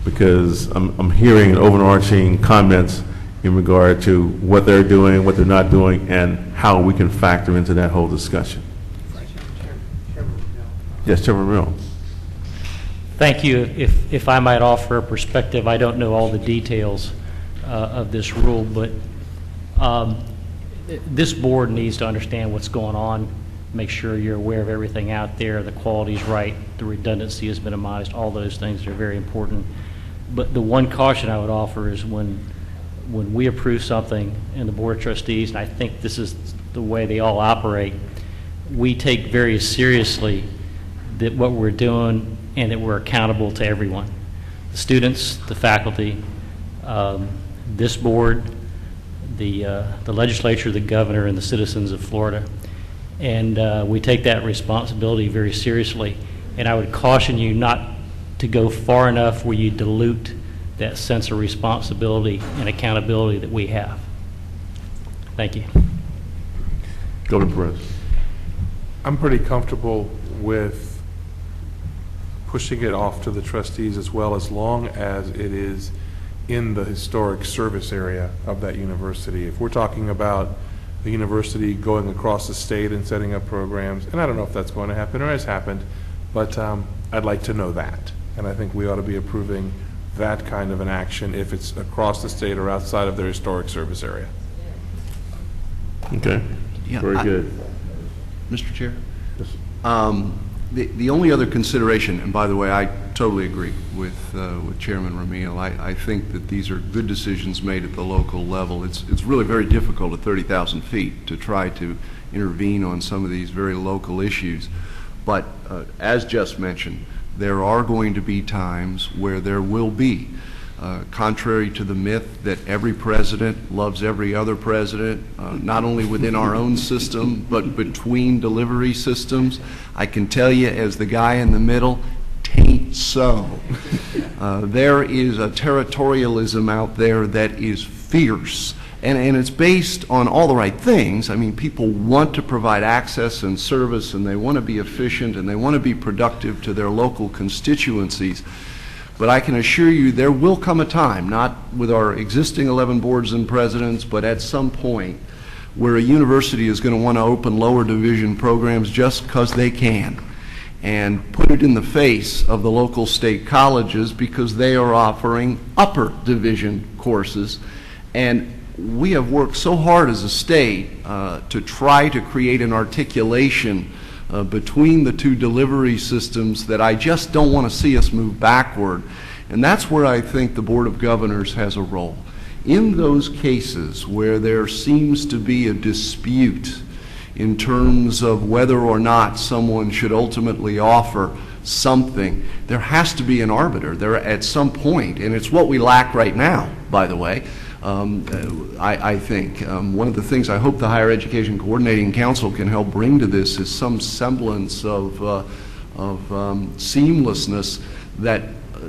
because I'm hearing overarching comments in regard to what they're doing, what they're not doing, and how we can factor into that whole discussion. Yes, Chairman Mill. Thank you. If I might offer a perspective, I don't know all the details of this rule, but this board needs to understand what's going on, make sure you're aware of everything out there, the quality's right, the redundancy is minimized, all those things are very important. But the one caution I would offer is when we approve something in the Board of Trustees, and I think this is the way they all operate, we take very seriously that what we're doing and that we're accountable to everyone. The students, the faculty, this board, the legislature, the governor, and the citizens of Florida. And we take that responsibility very seriously. And I would caution you not to go far enough where you dilute that sense of responsibility and accountability that we have. Thank you. Governor Perez. I'm pretty comfortable with pushing it off to the trustees as well, as long as it is in the historic service area of that university. If we're talking about the university going across the state and setting up programs, and I don't know if that's going to happen or has happened, but I'd like to know that. And I think we ought to be approving that kind of an action if it's across the state or outside of their historic service area. Okay. Yeah, very good. Mr. Chair? Yes. The only other consideration, and by the way, I totally agree with Chairman Ramil. I think that these are good decisions made at the local level. It's really very difficult at 30,000 feet to try to intervene on some of these very local issues. But as just mentioned, there are going to be times where there will be, contrary to the myth that every president loves every other president, not only within our own system, but between delivery systems. I can tell you, as the guy in the middle, tain't so. There is a territorialism out there that is fierce, and it's based on all the right things. I mean, people want to provide access and service, and they want to be efficient, and they want to be productive to their local constituencies. But I can assure you there will come a time, not with our existing 11 boards and presidents, but at some point, where a university is going to want to open lower division programs just because they can, and put it in the face of the local state colleges because they are offering upper division courses. And we have worked so hard as a state to try to create an articulation between the two delivery systems that I just don't want to see us move backward. And that's where I think the Board of Governors has a role. In those cases where there seems to be a dispute in terms of whether or not someone should ultimately offer something, there has to be an arbiter there at some point, and it's what we lack right now, by the way. I think one of the things I hope the Higher Education Coordinating Council can help bring to this is some semblance of seamlessness that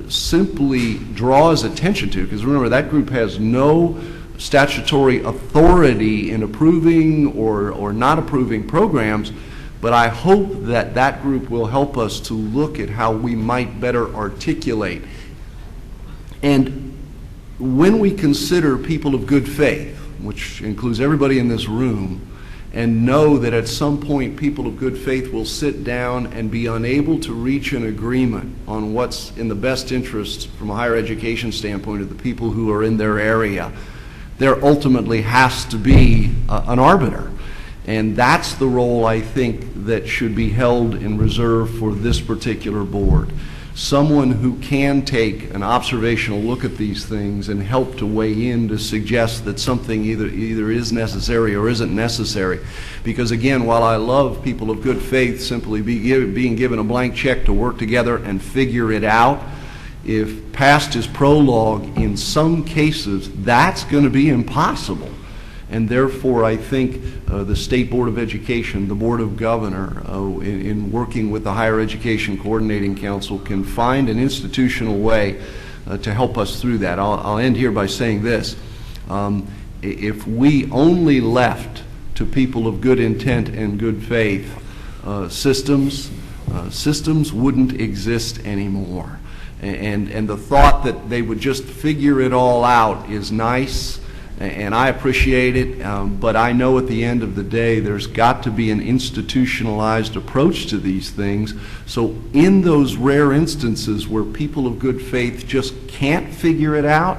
simply draws attention to, because remember, that group has no statutory authority in approving or not approving programs, but I hope that that group will help us to look at how we might better articulate. And when we consider people of good faith, which includes everybody in this room, and know that at some point people of good faith will sit down and be unable to reach an agreement on what's in the best interest from a higher education standpoint of the people who are in their area, there ultimately has to be an arbiter. And that's the role, I think, that should be held in reserve for this particular board. Someone who can take an observational look at these things and help to weigh in to suggest that something either is necessary or isn't necessary. Because again, while I love people of good faith simply being given a blank check to work together and figure it out, if past is prologue, in some cases, that's going to be impossible. And therefore, I think the State Board of Education, the Board of Governor, in working with the Higher Education Coordinating Council, can find an institutional way to help us through that. I'll end here by saying this. If we only left to people of good intent and good faith systems wouldn't exist anymore. And the thought that they would just figure it all out is nice, and I appreciate it, but I know at the end of the day there's got to be an institutionalized approach to these things. So in those rare instances where people of good faith just can't figure it out,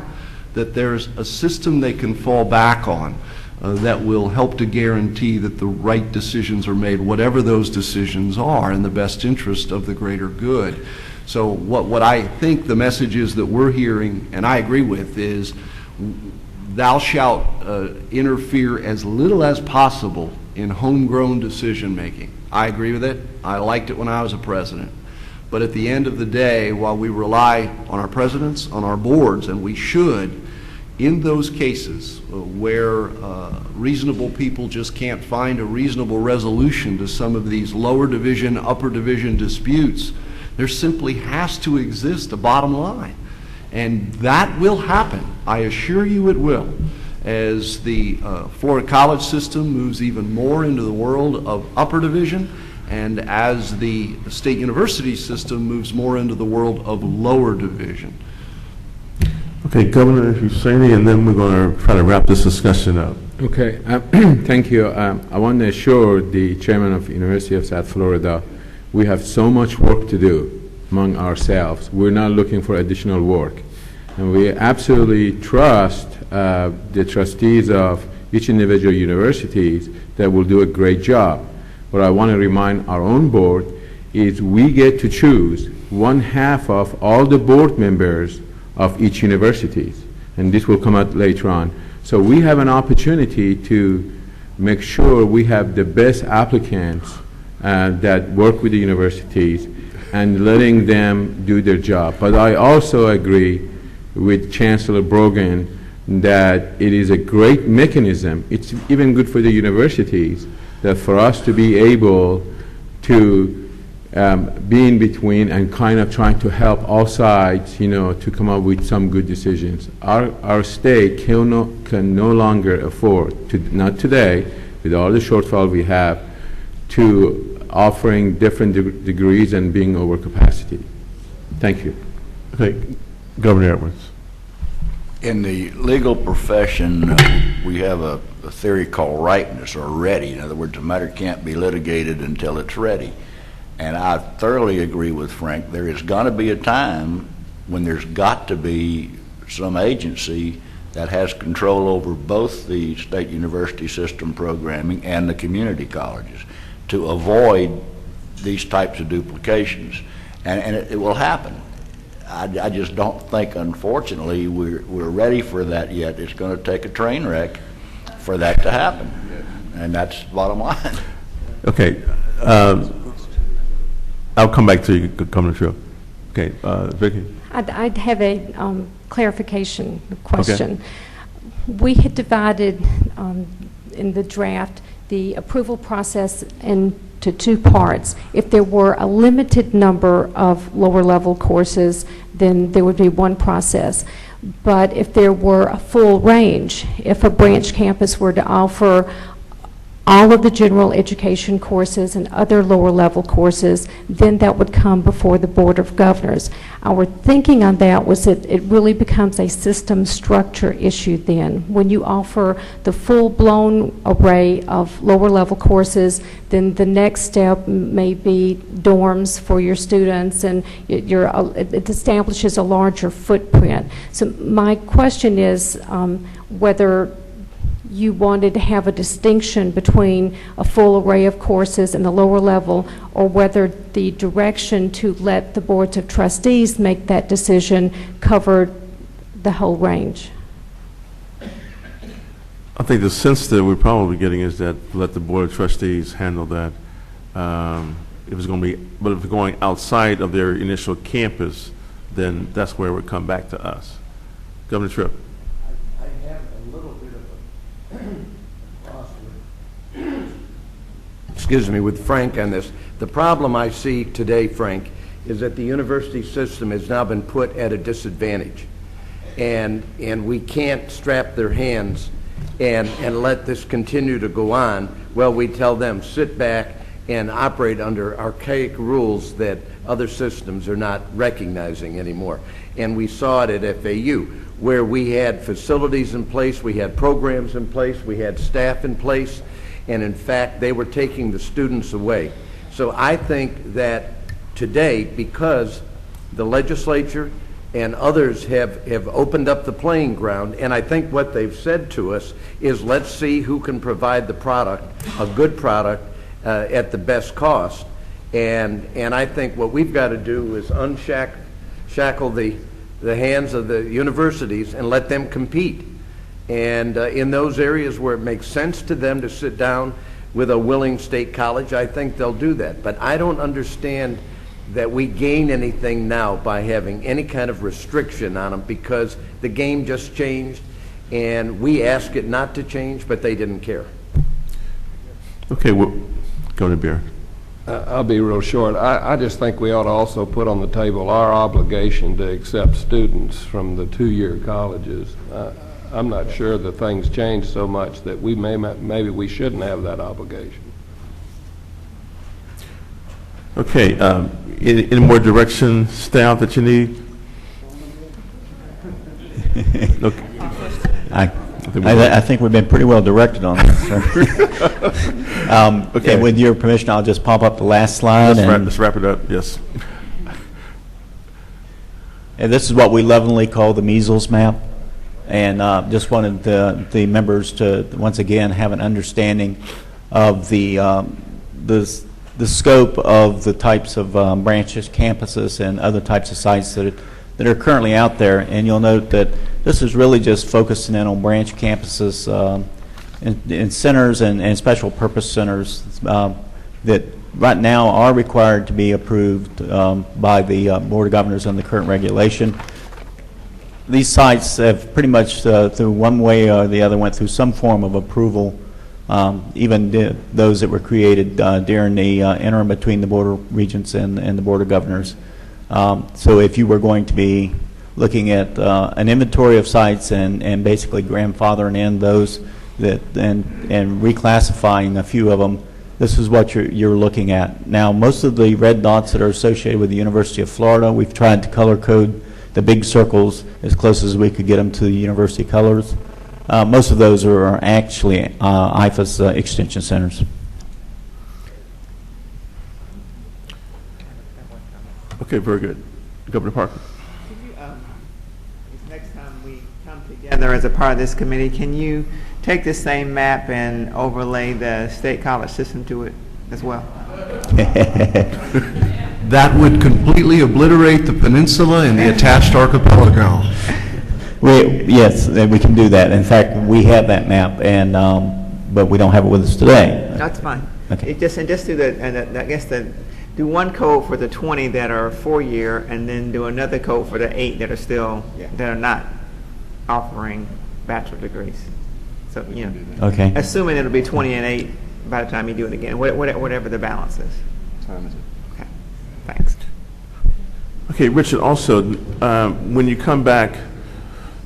that there's a system they can fall back on that will help to guarantee that the right decisions are made, whatever those decisions are, in the best interest of the greater good. So what I think the message is that we're hearing, and I agree with, is thou shalt interfere as little as possible in homegrown decision making. I agree with it. I liked it when I was a president. But at the end of the day, while we rely on our presidents, on our boards, and we should, in those cases where reasonable people just can't find a reasonable resolution to some of these lower division, upper division disputes, there simply has to exist a bottom line. And that will happen. I assure you it will. As the Florida college system moves even more into the world of upper division, and as the state university system moves more into the world of lower division. Okay, Governor, if you say anything, and then we're going to try to wrap this discussion up. Okay, thank you. I want to assure the chairman of the University of South Florida, we have so much work to do among ourselves. We're not looking for additional work. And we absolutely trust the trustees of each individual universities that will do a great job. What I want to remind our own board is we get to choose 1/2 of all the board members of each universities. And this will come out later on. So we have an opportunity to make sure we have the best applicants that work with the universities and letting them do their job. But I also agree with Chancellor Brogan that it is a great mechanism. It's even good for the universities that for us to be able to be in between and kind of trying to help all sides, you know, to come up with some good decisions. Our state can no longer afford to, not today, with all the shortfall we have, to offering different degrees and being over capacity. Thank you. Okay, Governor Edwards. In the legal profession, we have a theory called ripeness or ready. In other words, a matter can't be litigated until it's ready. And I thoroughly agree with Frank. There is going to be a time when there's got to be some agency that has control over both the state university system programming and the community colleges to avoid these types of duplications. And it will happen. I just don't think, unfortunately, we're ready for that yet. It's going to take a train wreck for that to happen. And that's the bottom line. Okay. I'll come back to you, Governor Tripp. Okay, Vicki? I'd have a clarification question. Okay. We had divided in the draft the approval process into two parts. If there were a limited number of lower level courses, then there would be one process. But if there were a full range, if a branch campus were to offer all of the general education courses and other lower level courses, then that would come before the Board of Governors. Our thinking on that was that it really becomes a system structure issue then. When you offer the full-blown array of lower level courses, then the next step may be dorms for your students, and it establishes a larger footprint. So my question is whether you wanted to have a distinction between a full array of courses and the lower level, or whether the direction to let the boards of trustees make that decision covered the whole range. I think the sense that we're probably getting is that let the Board of Trustees handle that. If it's going to be, but if it's going outside of their initial campus, then that's where it would come back to us. Governor Tripp. I have a little bit of a cross excuse me, with Frank on this. The problem I see today, Frank, is that the university system has now been put at a disadvantage, and we can't strap their hands and let this continue to go on. Well, we tell them, sit back and operate under archaic rules that other systems are not recognizing anymore. And we saw it at FAU, where we had facilities in place, we had programs in place, we had staff in place, and in fact, they were taking the students away. So I think that today, because the legislature and others have opened up the playing ground, and I think what they've said to us is, let's see who can provide the product, a good product, at the best cost. And I think what we've got to do is unshackle the hands of the universities and let them compete. And in those areas where it makes sense to them to sit down with a willing state college, I think they'll do that. But I don't understand that we gain anything now by having any kind of restriction on them, because the game just changed, and we asked it not to change, but they didn't care. Okay, well, go to Beer. I'll be real short. I just think we ought to also put on the table our obligation to accept students from the two-year colleges. I'm not sure that things change so much that maybe we shouldn't have that obligation. Okay, any more direction, staff, that you need? Okay. I think we've been pretty well directed on this, sir. Okay. With your permission, I'll just pop up the last slide. Let's wrap it up, yes. And this is what we lovingly call the measles map. And just wanted the members to once again have an understanding of the scope of the types of branches, campuses, and other types of sites that are currently out there. And you'll note that this is really just focusing in on branch campuses and centers and special purpose centers that right now are required to be approved by the Board of Governors and the current regulation. These sites have pretty much, through one way or the other, went through some form of approval, even those that were created during the interim between the Board of Regents and the Board of Governors. So if you were going to be looking at an inventory of sites and basically grandfathering in those that and reclassifying a few of them, this is what you're looking at. Now, most of the red dots that are associated with the University of Florida, we've tried to color code the big circles as close as we could get them to the university colors. Most of those are actually IFAS extension centers. Okay, very good. Governor Parker. Can you, next time we come together as a part of this committee, can you take this same map and overlay the state college system to it as well? That would completely obliterate the peninsula and the attached archipelago. Yes, we can do that. In fact, we have that map, and but we don't have it with us today. That's fine. Okay. Just do do one code for the 20 that are 4-year, and then do another code for the 8 that are still that are not offering bachelor degrees. So Okay. assuming it'll be 20 and 8 by the time you do it again, whatever the balance is. Okay. Thanks. Okay, Richard, also, when you come back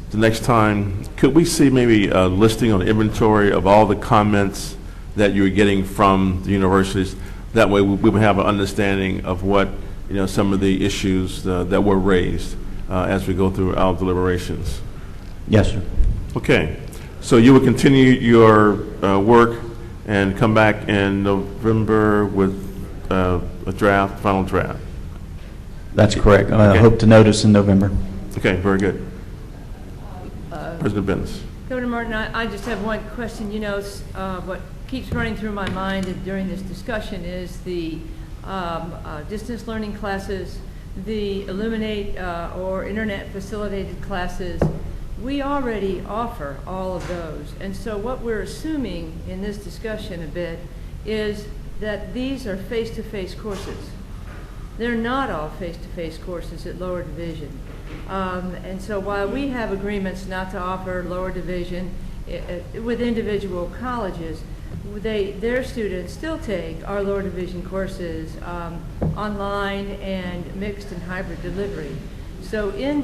the next time, could we see maybe a listing on the inventory of all the comments that you're getting from the universities? That way we would have an understanding of what, some of the issues that were raised as we go through our deliberations. Yes, sir. Okay, so you will continue your work and come back in November with a final draft? That's correct. I hope to notice in November. Okay, very good. President Benz. Governor Martin, I just have one question. What keeps running through my mind during this discussion is the distance learning classes, the Illuminate or internet facilitated classes. We already offer all of those. And so what we're assuming in this discussion a bit is that these are face-to-face courses. They're not all face-to-face courses at lower division. And so while we have agreements not to offer lower division with individual colleges, their students still take our lower division courses online and mixed and hybrid delivery. So in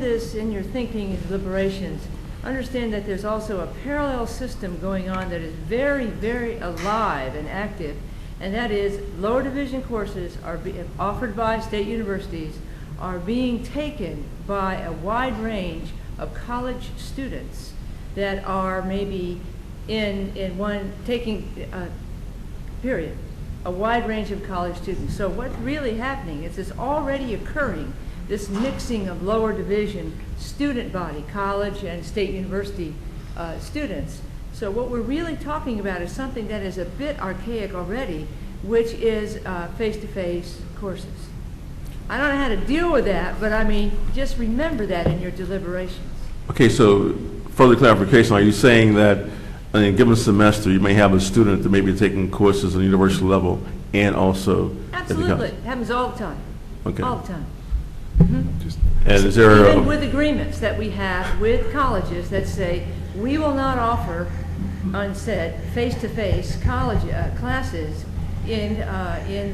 your thinking and deliberations, understand that there's also a parallel system going on that is very, very alive and active, and that is lower division courses are offered by state universities are being taken by a wide range of college students that are maybe a wide range of college students. So what's really happening is it's already occurring, this mixing of lower division student body, college and state university students. So what we're really talking about is something that is a bit archaic already, which is face-to-face courses. I don't know how to deal with that, but just remember that in your deliberations. Okay, so further clarification, are you saying that in a given semester you may have a student that may be taking courses on the university level and also Absolutely. It happens all the time. Okay. All the time. Mm-hmm. And is there even with agreements that we have with colleges that say we will not offer unsaid face-to-face college classes in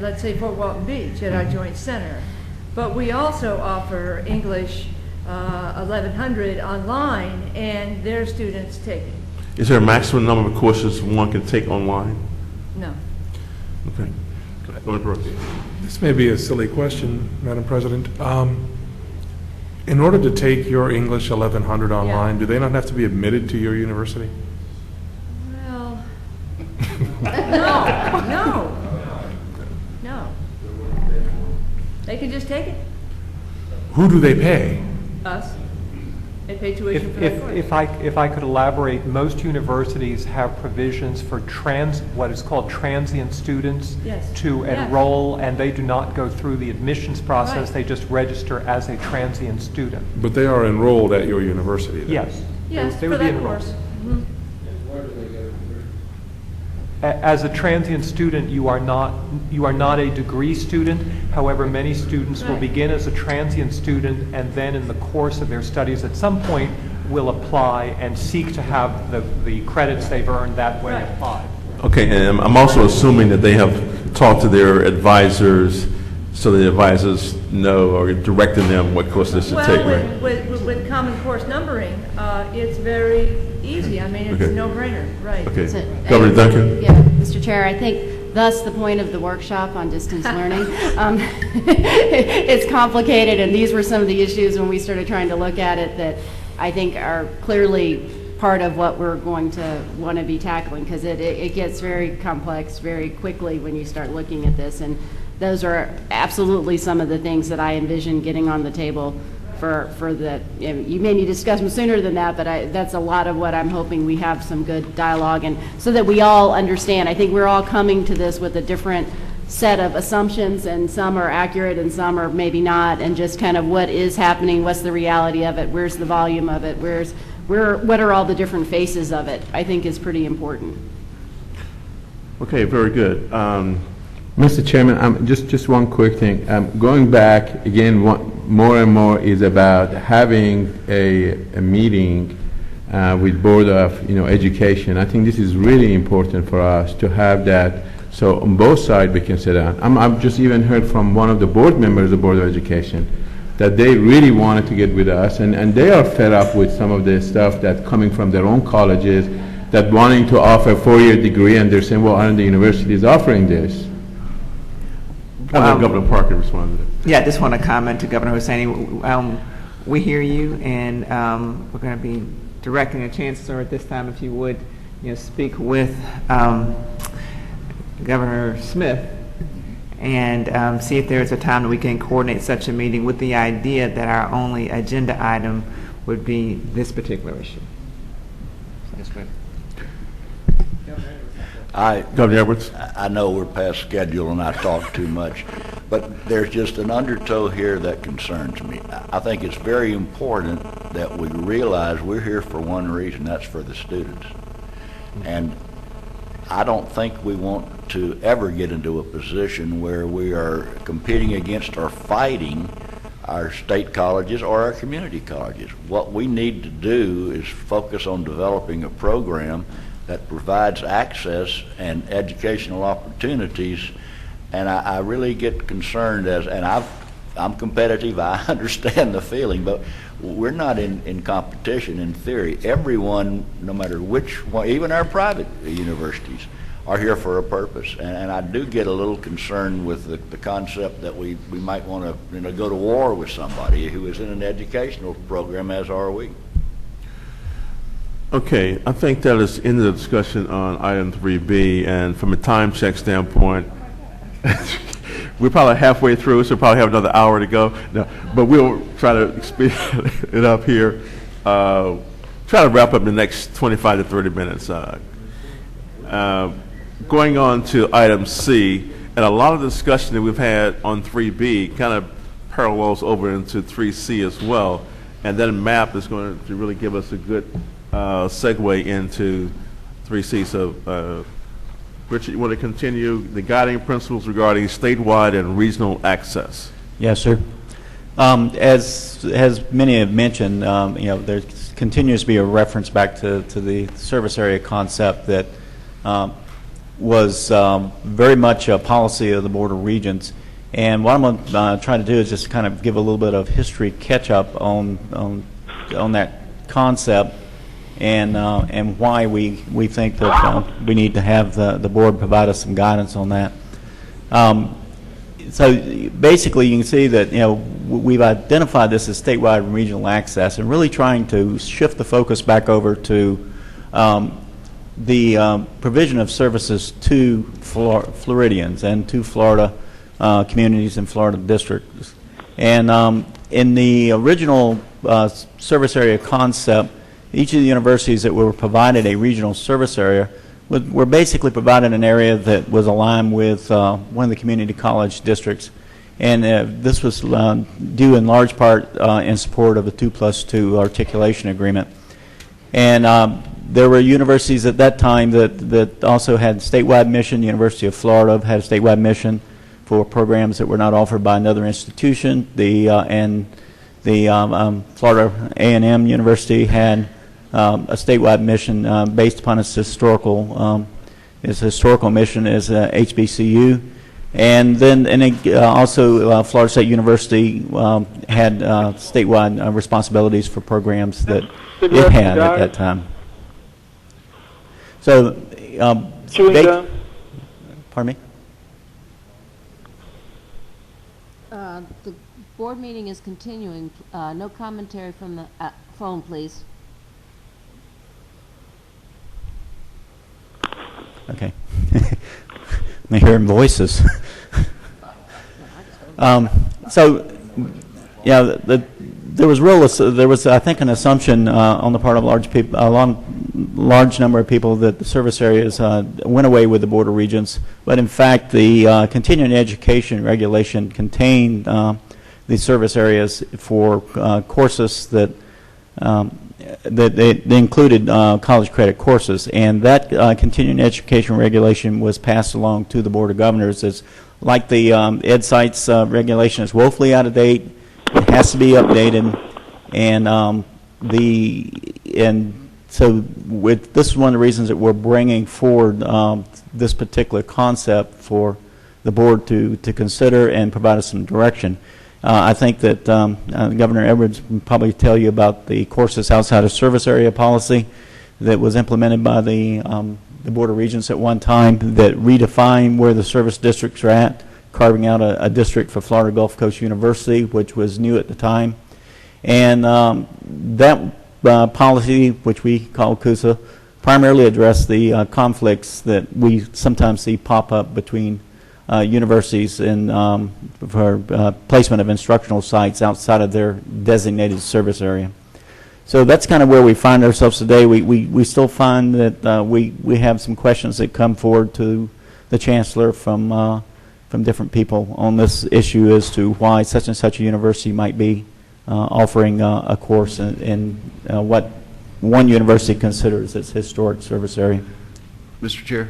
let's say Fort Walton Beach at our joint center, but we also offer English 1100 online, and their students take it. Is there a maximum number of courses one can take online? No. Okay. Go ahead, Brooke. This may be a silly question, Madam President. In order to take your English 1100 online, do they not have to be admitted to your university? Well, no. They can just take it. Who do they pay? Us. They pay tuition for that course. If I could elaborate, most universities have provisions for what is called transient students to enroll, and they do not go through the admissions process. Right. They just register as a transient student. But they are enrolled at your university, then? Yes. Yes, they for would be that enrolled. course. Mm-hmm. As a transient student, you are not a degree student. However, many students will begin as a transient student, and then in the course of their studies at some point will apply and seek to have the credits they've earned that way applied. Okay, and I'm also assuming that they have talked to their advisors so the advisors know or directing them what course they should take, right? With Common Course numbering, it's very easy. It's a no-brainer, right? Okay. So, Governor Duncan? Yeah, Mr. Chair, I think thus the point of the workshop on distance learning. It's complicated, and these were some of the issues when we started trying to look at it that I think are clearly part of what we're going to want to be tackling, because it gets very complex very quickly when you start looking at this, and those are absolutely some of the things that I envision getting on the table for the, you may need to discuss them sooner than that, but that's a lot of what I'm hoping we have some good dialogue, and so that we all understand. I think we're all coming to this with a different set of assumptions, and some are accurate and some are maybe not, and just kind of what is happening, what's the reality of it, where's the volume of it, what are all the different faces of it, I think is pretty important. Okay, very good. Mr. Chairman, just one quick thing. Going back, again, more and more is about having a meeting with Board of Education. I think this is really important for us to have that, so on both sides we can sit down. I've just even heard from one of the board members of the Board of Education that they really wanted to get with us, and they are fed up with some of the stuff that's coming from their own colleges that wanting to offer a 4-year degree, and they're saying, well, aren't the universities offering this? I'll let Governor Parker respond to that. Yeah, I just want to comment to Governor Hosseini. We hear you, and we're going to be directing the Chancellor at this time, if you would, speak with Governor Smith and see if there is a time that we can coordinate such a meeting, with the idea that our only agenda item would be this particular issue. Yes, ma'am. Governor Edwards. I know we're past schedule and I talk too much, but there's just an undertow here that concerns me. I think it's very important that we realize we're here for one reason, that's for the students. And I don't think we want to ever get into a position where we are competing against or fighting our state colleges or our community colleges. What we need to do is focus on developing a program that provides access and educational opportunities, and I really get concerned and I'm competitive, I understand the feeling, but we're not in competition in theory. Everyone, no matter which one, even our private universities, are here for a purpose, and I do get a little concerned with the concept that we might want to go to war with somebody who is in an educational program, as are we. Okay, I think that is in the discussion on item 3B, and from a time check standpoint, we're probably halfway through, so we'll probably have another hour to go. No, but we'll try to speed it up here. Try to wrap up in the next 25 to 30 minutes. Going on to item C, and a lot of the discussion that we've had on 3B kind of parallels over into 3C as well, and that map is going to really give us a good segue into 3C. So, Richard, you want to continue the guiding principles regarding statewide and regional access? Yes, sir. As many have mentioned, there continues to be a reference back to the service area concept that was very much a policy of the Board of Regents. And what I'm going to try to do is just kind of give a little bit of history catch-up on that concept, and why we think that we need to have the board provide us some guidance on that. So basically, you can see that we've identified this as statewide and regional access, and really trying to shift the focus back over to the provision of services to Floridians and to Florida communities and Florida districts. And in the original service area concept, each of the universities that were provided a regional service area were basically provided an area that was aligned with one of the community college districts. And this was due in large part in support of a 2+2 articulation agreement. And there were universities at that time that also had statewide mission. The University of Florida had a statewide mission for programs that were not offered by another institution. And the Florida A&M University had a statewide mission based upon its historical mission as HBCU, and then also Florida State University had statewide responsibilities for programs that it had at that time. So, pardon me. The board meeting is continuing. No commentary from the phone, please. Okay. I'm hearing voices. So, yeah, there was, I think, an assumption on the part of large number of people that the service areas went away with the Board of Regents, but in fact, the continuing education regulation contained the service areas for courses that they included college credit courses, and that continuing education regulation was passed along to the Board of Governors. It's like the EdSites regulation is woefully out of date. It has to be updated, and so this is one of the reasons that we're bringing forward this particular concept for the board to consider and provide us some direction. I think that Governor Edwards can probably tell you about the courses outside of service area policy that was implemented by the Board of Regents at one time that redefined where the service districts are at, carving out a district for Florida Gulf Coast University, which was new at the time. And that policy, which we call CUSA, primarily addressed the conflicts that we sometimes see pop up between universities and for placement of instructional sites outside of their designated service area. So that's kind of where we find ourselves today. We still find that we have some questions that come forward to the Chancellor from different people on this issue as to why such and such a university might be offering a course in what one university considers its historic service area. Mr. Chair,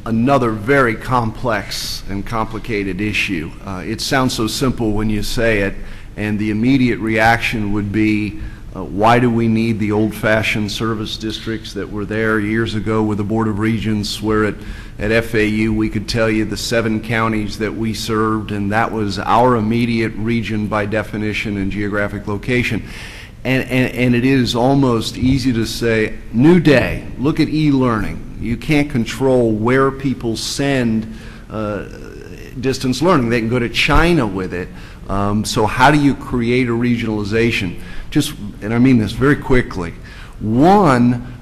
another very complex and complicated issue. It sounds so simple when you say it, and the immediate reaction would be, why do we need the old-fashioned service districts that were there years ago with the Board of Regents, where at FAU we could tell you the 7 counties that we served, and that was our immediate region by definition and geographic location. And it is almost easy to say, new day, look at e-learning. You can't control where people send distance learning. They can go to China with it. So how do you create a regionalization? And I mean this very quickly. One,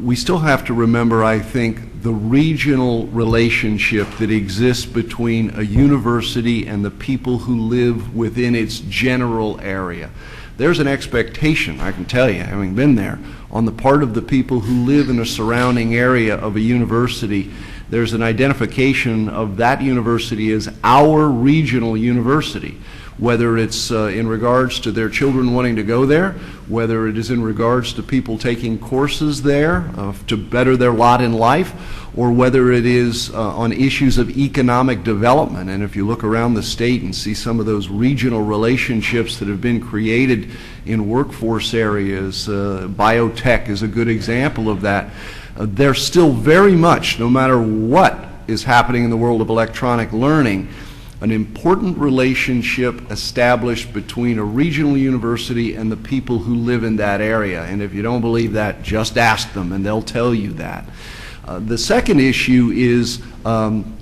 we still have to remember, I think, the regional relationship that exists between a university and the people who live within its general area. There's an expectation, I can tell you, having been there, on the part of the people who live in a surrounding area of a university. There's an identification of that university as our regional university, whether it's in regards to their children wanting to go there, whether it is in regards to people taking courses there to better their lot in life, or whether it is on issues of economic development. And if you look around the state and see some of those regional relationships that have been created in workforce areas, biotech is a good example of that. They're still very much, no matter what is happening in the world of electronic learning, an important relationship established between a regional university and the people who live in that area. And if you don't believe that, just ask them and they'll tell you that. The second issue is,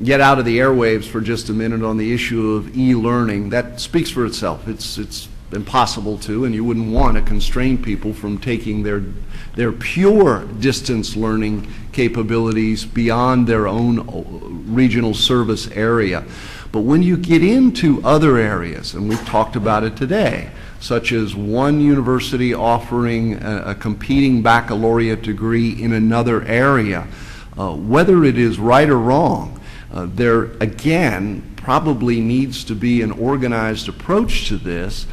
get out of the airwaves for just a minute on the issue of e-learning. That speaks for itself. It's impossible to, and you wouldn't want to constrain people from taking their pure distance learning capabilities beyond their own regional service area. But when you get into other areas, and we've talked about it today, such as one university offering a competing baccalaureate degree in another area, whether it is right or wrong, there again probably needs to be an organized approach to this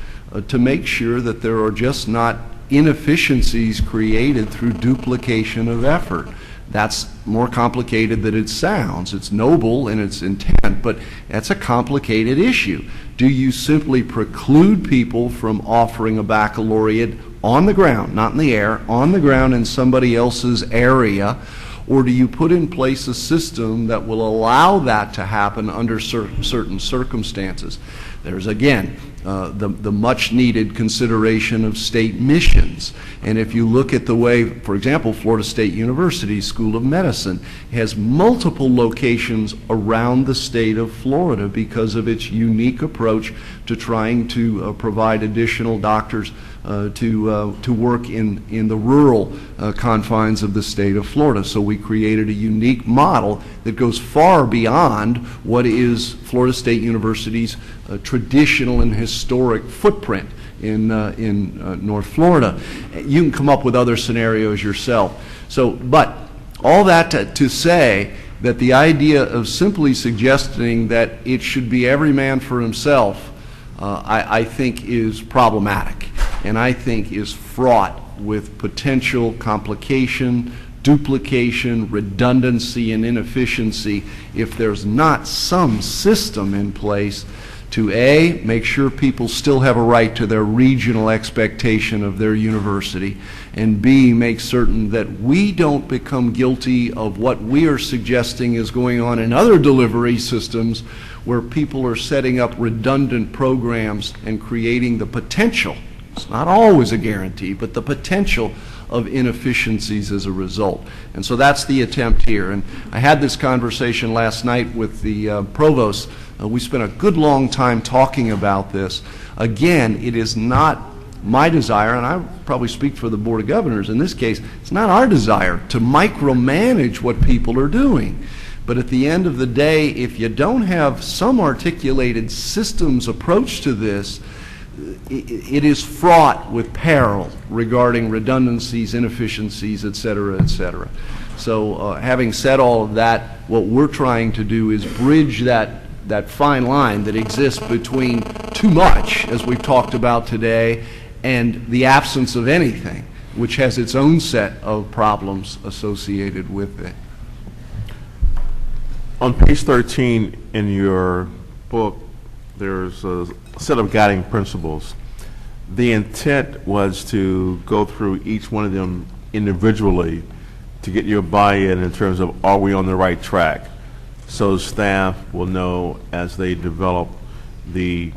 to make sure that there are just not inefficiencies created through duplication of effort. That's more complicated than it sounds. It's noble in its intent, but that's a complicated issue. Do you simply preclude people from offering a baccalaureate on the ground, not in the air, on the ground in somebody else's area, or do you put in place a system that will allow that to happen under certain circumstances? There's, again, the much-needed consideration of state missions. And if you look at the way, for example, Florida State University School of Medicine has multiple locations around the state of Florida because of its unique approach to trying to provide additional doctors to work in the rural confines of the state of Florida. So we created a unique model that goes far beyond what is Florida State University's traditional and historic footprint in North Florida. You can come up with other scenarios yourself. So, but all that to say that the idea of simply suggesting that it should be every man for himself, I think is problematic, and I think is fraught with potential complication, duplication, redundancy, and inefficiency if there's not some system in place to A, make sure people still have a right to their regional expectation of their university, and B, make certain that we don't become guilty of what we are suggesting is going on in other delivery systems where people are setting up redundant programs and creating the potential, it's not always a guarantee, but the potential of inefficiencies as a result. And so that's the attempt here. And I had this conversation last night with the provost. We spent a good long time talking about this. Again, it is not my desire, and I probably speak for the Board of Governors in this case, it's not our desire to micromanage what people are doing. But at the end of the day, if you don't have some articulated systems approach to this, it is fraught with peril regarding redundancies, inefficiencies, et cetera, et cetera. So having said all of that, what we're trying to do is bridge that fine line that exists between too much, as we've talked about today, and the absence of anything, which has its own set of problems associated with it. On page 13 in your book, there's a set of guiding principles. The intent was to go through each one of them individually to get your buy-in in terms of, are we on the right track? So staff will know as they develop the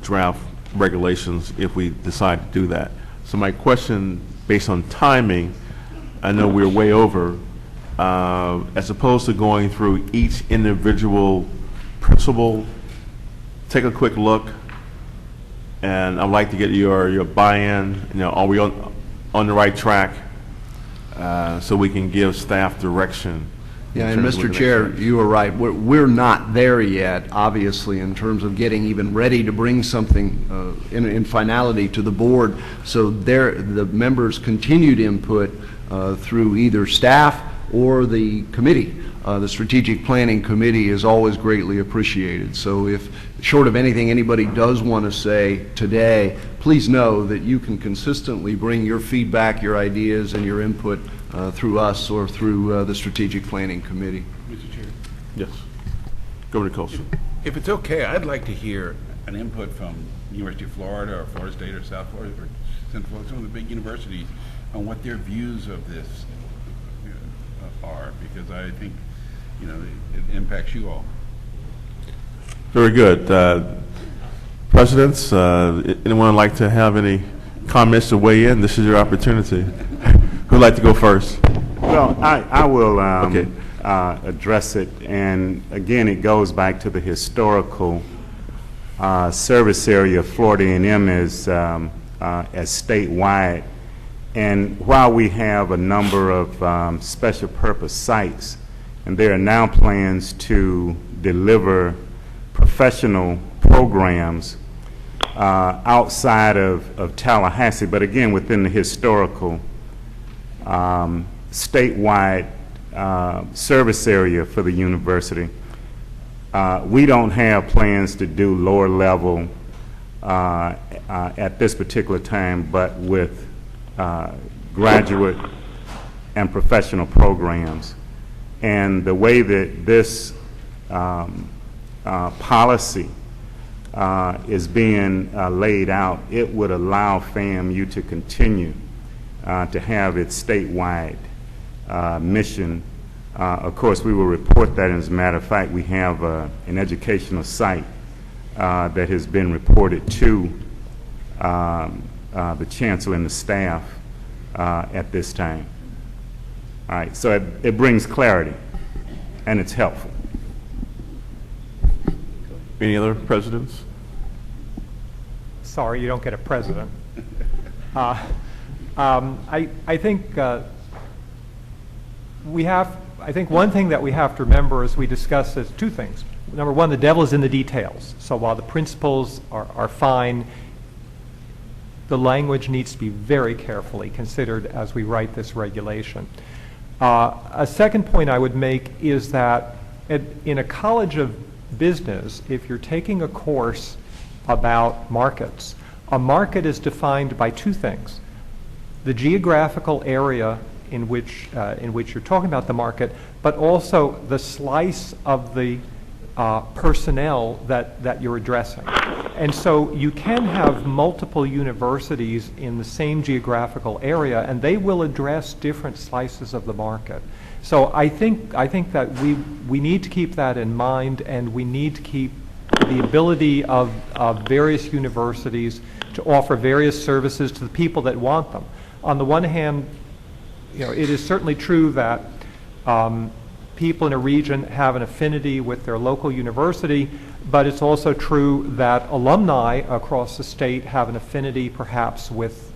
draft regulations if we decide to do that. So my question, based on timing, I know we're way over, as opposed to going through each individual principle, take a quick look, and I'd like to get your buy-in. You know, are we on the right track, so we can give staff direction. Yeah, and Mr. Chair, you are right. We're not there yet, obviously, in terms of getting even ready to bring something in finality to the board. So the members' continued input through either staff or the committee, the Strategic Planning Committee, is always greatly appreciated. So if, short of anything anybody does want to say today, please know that you can consistently bring your feedback, your ideas, and your input through us or through the Strategic Planning Committee. Mr. Chair. Yes. Governor Colson. If it's okay, I'd like to hear an input from University of Florida or Florida State or South Florida or Central Florida, some of the big universities, on what their views of this are, because I think, you know, it impacts you all. Very good. Presidents, anyone like to have any comments to weigh in? This is your opportunity. Who'd like to go first? Well, I will address it, and again, it goes back to the historical service area of Florida A&M as statewide. And while we have a number of special purpose sites, and there are now plans to deliver professional programs outside of Tallahassee, but again within the historical statewide service area for the university. We don't have plans to do lower level at this particular time, but with graduate and professional programs. And the way that this policy is being laid out, it would allow FAMU to continue to have its statewide mission. Of course, we will report that, and as a matter of fact, we have an educational site that has been reported to the chancellor and the staff at this time. All right, so it brings clarity, and it's helpful. Any other presidents? Sorry, you don't get a president. I think I think one thing that we have to remember as we discuss is two things. Number one, the devil is in the details. So while the principles are fine, the language needs to be very carefully considered as we write this regulation. A second point I would make is that in a college of business, if you're taking a course about markets, a market is defined by two things: the geographical area in which you're talking about the market, but also the slice of the personnel that you're addressing. And so you can have multiple universities in the same geographical area, and they will address different slices of the market. So I think that we need to keep that in mind, and we need to keep the ability of various universities to offer various services to the people that want them. On the one hand, it is certainly true that people in a region have an affinity with their local university, but it's also true that alumni across the state have an affinity perhaps with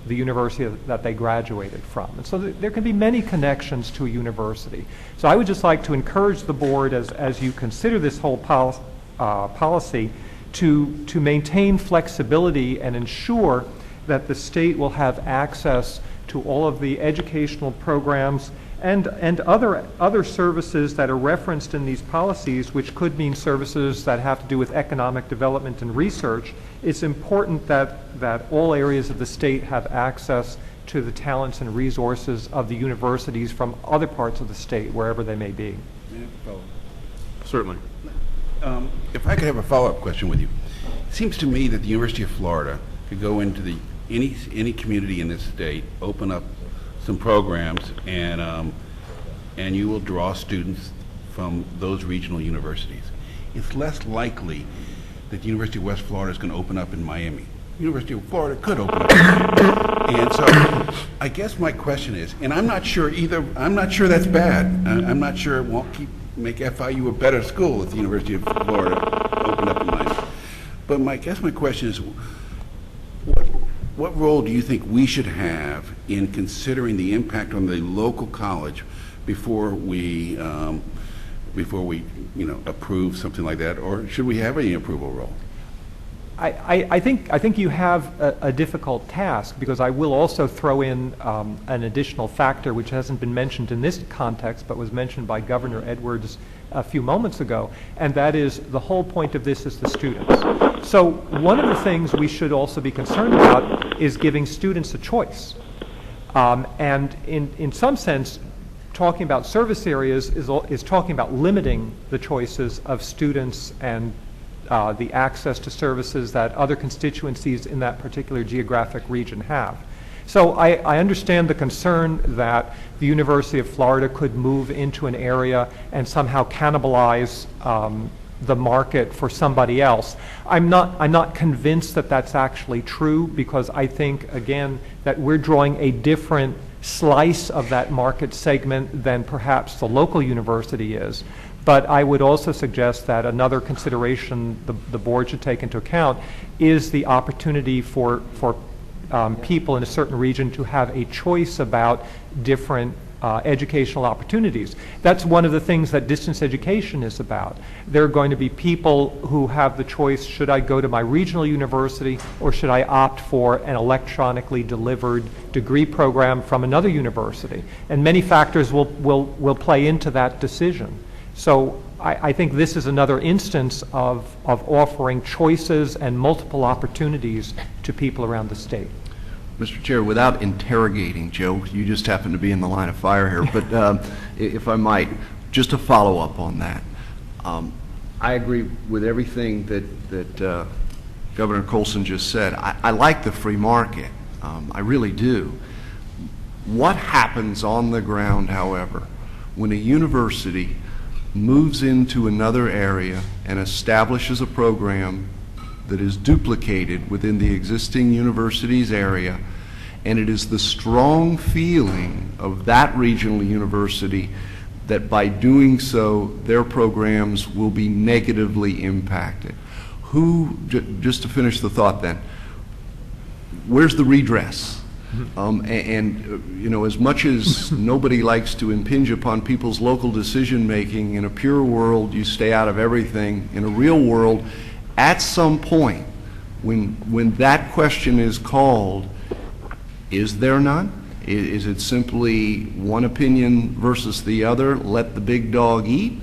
the university that they graduated from. And so there can be many connections to a university. So I would just like to encourage the board, as you consider this whole policy, to maintain flexibility and ensure that the state will have access to all of the educational programs and other services that are referenced in these policies, which could mean services that have to do with economic development and research. It's important that all areas of the state have access to the talents and resources of the universities from other parts of the state, wherever they may be. Certainly. If I could have a follow-up question with you. It seems to me that the University of Florida could go into any community in this state, open up some programs, and you will draw students from those regional universities. It's less likely that the University of West Florida is going to open up in Miami. University of Florida could open up in Miami. And so I guess my question is, and I'm not sure that's bad. I'm not sure it won't make FIU a better school if the University of Florida opened up in Miami. But my question is, what role do you think we should have in considering the impact on the local college before we approve something like that, or should we have any approval role? I think you have a difficult task, because I will also throw in an additional factor which hasn't been mentioned in this context but was mentioned by Governor Edwards a few moments ago, and that is the whole point of this is the students. So one of the things we should also be concerned about is giving students a choice. And in some sense, talking about service areas is talking about limiting the choices of students and the access to services that other constituencies in that particular geographic region have. So I understand the concern that the University of Florida could move into an area and somehow cannibalize the market for somebody else. I'm not convinced that that's actually true, because I think, again, that we're drawing a different slice of that market segment than perhaps the local university is. But I would also suggest that another consideration the board should take into account is the opportunity for people in a certain region to have a choice about different educational opportunities. That's one of the things that distance education is about. There are going to be people who have the choice: should I go to my regional university, or should I opt for an electronically delivered degree program from another university? And many factors will play into that decision. So I think this is another instance of offering choices and multiple opportunities to people around the state. Mr. Chair, without interrogating Joe, you just happen to be in the line of fire here, but if I might, just to follow up on that. I agree with everything that Governor Colson just said. I like the free market. I really do. What happens on the ground, however, when a university moves into another area and establishes a program that is duplicated within the existing university's area, and it is the strong feeling of that regional university that by doing so, their programs will be negatively impacted. Just to finish the thought then, where's the redress? You know, as much as nobody likes to impinge upon people's local decision-making, in a pure world, you stay out of everything. In a real world, at some point, when that question is called, is there none? Is it simply one opinion versus the other? Let the big dog eat?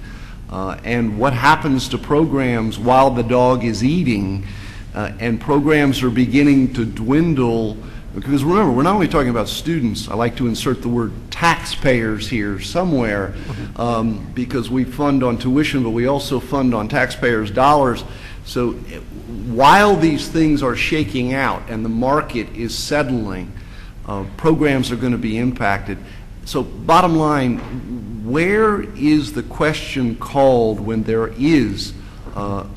And what happens to programs while the dog is eating and programs are beginning to dwindle? Because remember, we're not only talking about students. I like to insert the word taxpayers here somewhere because we fund on tuition, but we also fund on taxpayers' dollars. So while these things are shaking out and the market is settling, programs are going to be impacted. So bottom line, where is the question called when there is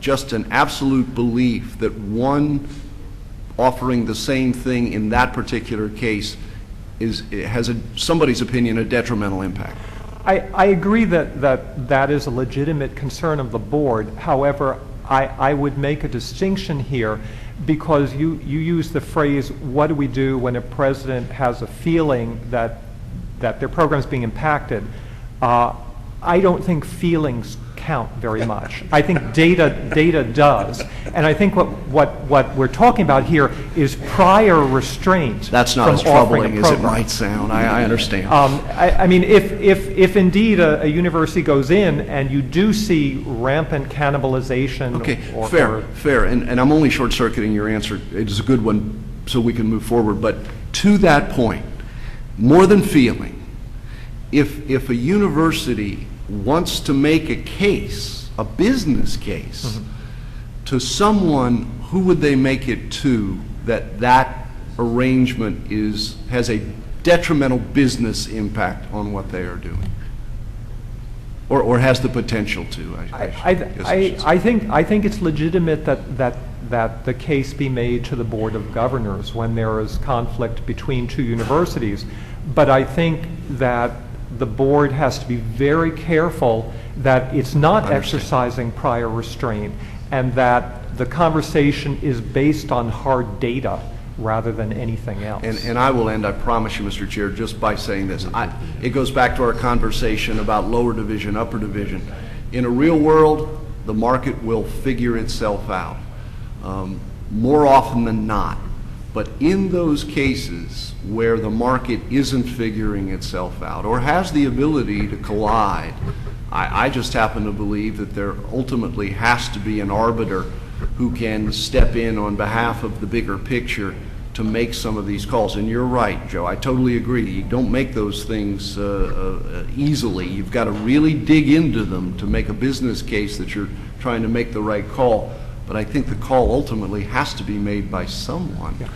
just an absolute belief that one offering the same thing in that particular case has somebody's opinion, a detrimental impact? I agree that is a legitimate concern of the board. However, I would make a distinction here, because you use the phrase, what do we do when a president has a feeling that their program is being impacted? I don't think feelings count very much. I think data does. And I think what we're talking about here is prior restraint. That's not as troubling as it might sound. I understand. I mean, if indeed a university goes in and you do see rampant cannibalization. Okay, fair. And I'm only short-circuiting your answer. It is a good one, so we can move forward. But to that point, more than feeling, if a university wants to make a case, a business case, to someone, who would they make it to that arrangement has a detrimental business impact on what they are doing, or has the potential to? I think it's legitimate that the case be made to the Board of Governors when there is conflict between two universities, but I think that the board has to be very careful that it's not exercising prior restraint, and that the conversation is based on hard data rather than anything else. And I will end, I promise you, Mr. Chair, just by saying this. It goes back to our conversation about lower division, upper division. In a real world, the market will figure itself out more often than not. But in those cases where the market isn't figuring itself out or has the ability to collide, I just happen to believe that there ultimately has to be an arbiter who can step in on behalf of the bigger picture to make some of these calls. And you're right, Joe, I totally agree. You don't make those things easily. You've got to really dig into them to make a business case that you're trying to make the right call. But I think the call ultimately has to be made by someone. Yeah.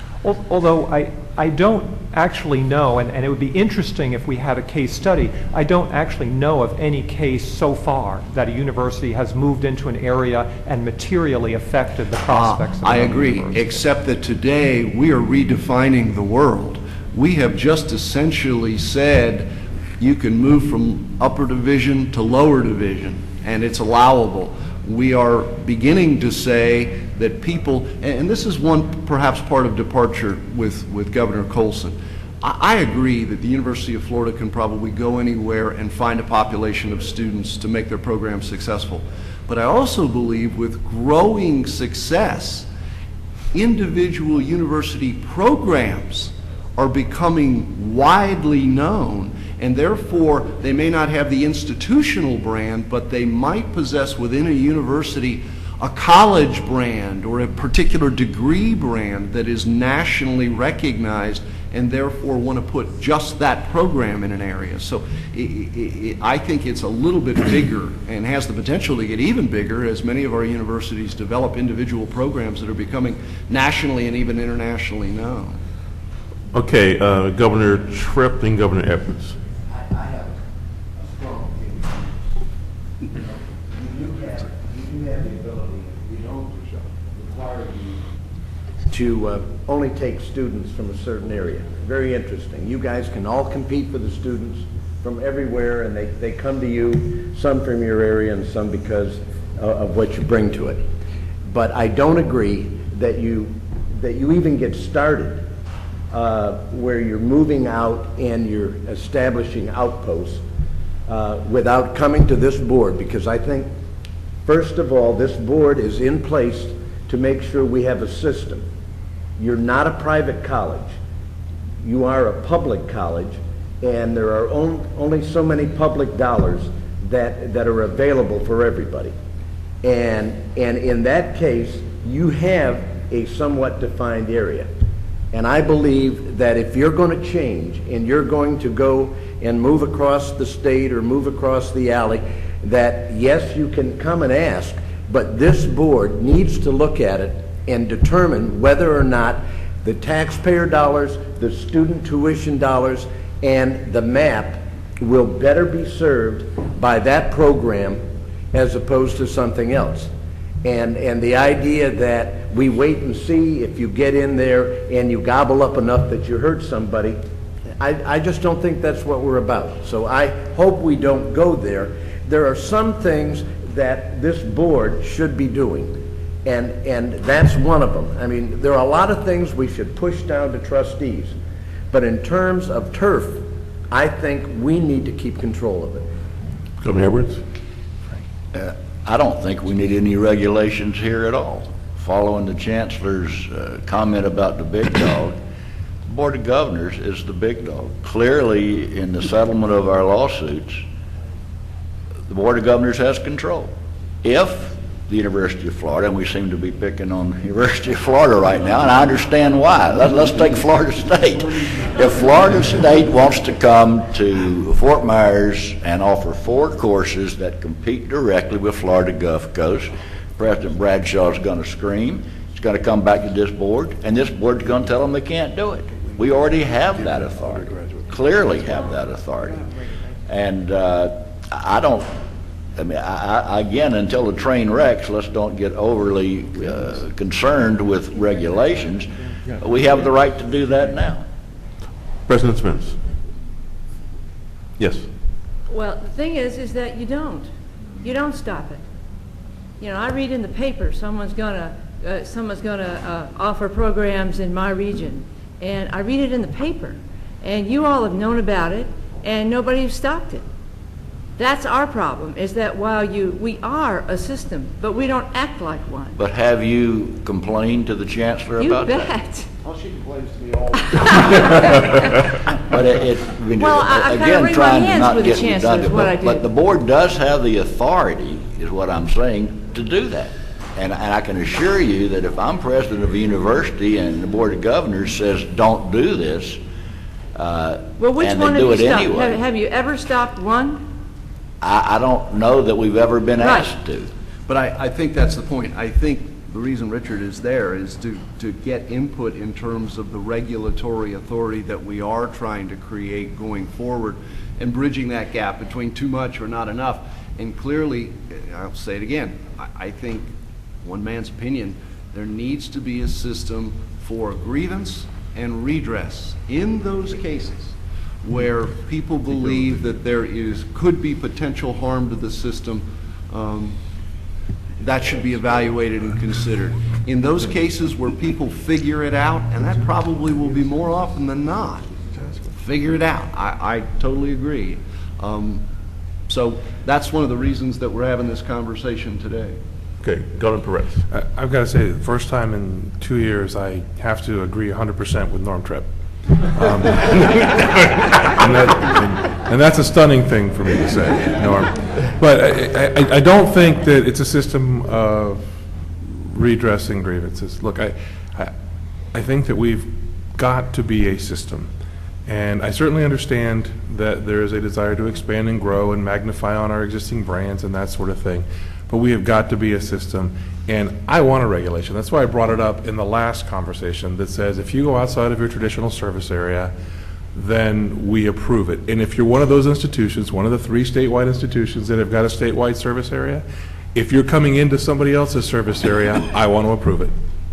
Although I don't actually know, and it would be interesting if we had a case study, I don't actually know of any case so far that a university has moved into an area and materially affected the prospects of I agree, except that today we are redefining the world. We have just essentially said you can move from upper division to lower division, and it's allowable. We are beginning to say that people, and this is one perhaps part of departure with Governor Colson. I agree that the University of Florida can probably go anywhere and find a population of students to make their program successful. But I also believe with growing success, individual university programs are becoming widely known, and therefore they may not have the institutional brand, but they might possess within a university a college brand or a particular degree brand that is nationally recognized, and therefore want to put just that program in an area. So I think it's a little bit bigger and has the potential to get even bigger as many of our universities develop individual programs that are becoming nationally and even internationally known. Okay, Governor Tripp and Governor Edwards. I have a strong opinion. you do have the ability, we don't require you to only take students from a certain area. Very interesting. You guys can all compete for the students from everywhere, and they come to you, some from your area and some because of what you bring to it. But I don't agree that you even get started where you're moving out and you're establishing outposts without coming to this board, because I think, first of all, this board is in place to make sure we have a system. You're not a private college. You are a public college, and there are only so many public dollars that are available for everybody. And in that case, you have a somewhat defined area. And I believe that if you're going to change and you're going to go and move across the state or move across the alley, that yes, you can come and ask, but this board needs to look at it and determine whether or not the taxpayer dollars, the student tuition dollars, and the map will better be served by that program as opposed to something else. And the idea that we wait and see if you get in there and you gobble up enough that you hurt somebody, I just don't think that's what we're about. So I hope we don't go there. There are some things that this board should be doing, and that's one of them. I mean, there are a lot of things we should push down to trustees, but in terms of turf, I think we need to keep control of it. Governor Edwards? I don't think we need any regulations here at all. Following the Chancellor's comment about the big dog, the Board of Governors is the big dog. Clearly, in the settlement of our lawsuits, the Board of Governors has control. If the University of Florida, and we seem to be picking on the University of Florida right now, and I understand why. Let's take Florida State. If Florida State wants to come to Fort Myers and offer 4 courses that compete directly with Florida Gulf Coast, President Bradshaw is going to scream. He's going to come back to this board, and this board's going to tell them they can't do it. We already have that authority, clearly have that authority. And again, until the train wrecks, let's don't get overly concerned with regulations. We have the right to do that now. President Spence. Yes. Well, the thing is that you don't stop it. You know, I read in the paper someone's gonna offer programs in my region, and I read it in the paper, and you all have known about it, and nobody has stopped it. That's our problem, is that while we are a system, but we don't act like one. But have you complained to the Chancellor about that? You bet. Well, she complains to me all the time. But I again, wring trying my to hands not with get the Chancellor is redundant, what I do. but the board does have the authority, is what I'm saying, to do that. And I can assure you that if I'm president of a university and the Board of Governors says, don't do this, Well, which and one they have do you it stopped? anyway, Have you ever stopped one? I don't know that we've ever been Right. asked to. But I think that's the point. I think the reason Richard is there is to get input in terms of the regulatory authority that we are trying to create going forward and bridging that gap between too much or not enough. And clearly, I'll say it again, I think, one man's opinion, there needs to be a system for grievance and redress in those cases where people believe that there could be potential harm to the system. That should be evaluated and considered. In those cases where people figure it out, and that probably will be more often than not, figure it out. I totally agree. So that's one of the reasons that we're having this conversation today. Okay, Governor Perez. I've got to say, the first time in 2 years, I have to agree 100% with Norm Tripp. And that's a stunning thing for me to say, Norm. But I don't think that it's a system of redressing grievances. Look, I think that we've got to be a system. And I certainly understand that there is a desire to expand and grow and magnify on our existing brands and that sort of thing. But we have got to be a system. And I want a regulation. That's why I brought it up in the last conversation that says if you go outside of your traditional service area, then we approve it. And if you're one of those institutions, one of the 3 statewide institutions that have got a statewide service area, if you're coming into somebody else's service area, I want to approve it.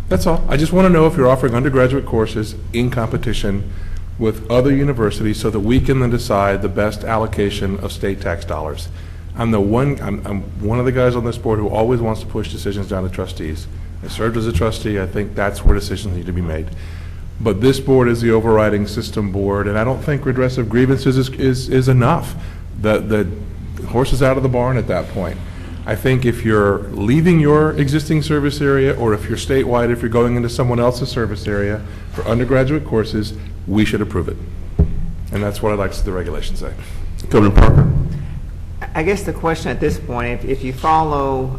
That's all. I just want to know if you're offering undergraduate courses in competition with other universities so that we can then decide the best allocation of state tax dollars. I'm one of the guys on this board who always wants to push decisions down to trustees. I served as a trustee. I think that's where decisions need to be made. But this board is the overriding system board, and I don't think redress of grievances is enough. The horse is out of the barn at that point. I think if you're leaving your existing service area, or if you're statewide, if you're going into someone else's service area for undergraduate courses, we should approve it. And that's what I'd like to see the regulations say. Governor Parker. I guess the question at this point, if you follow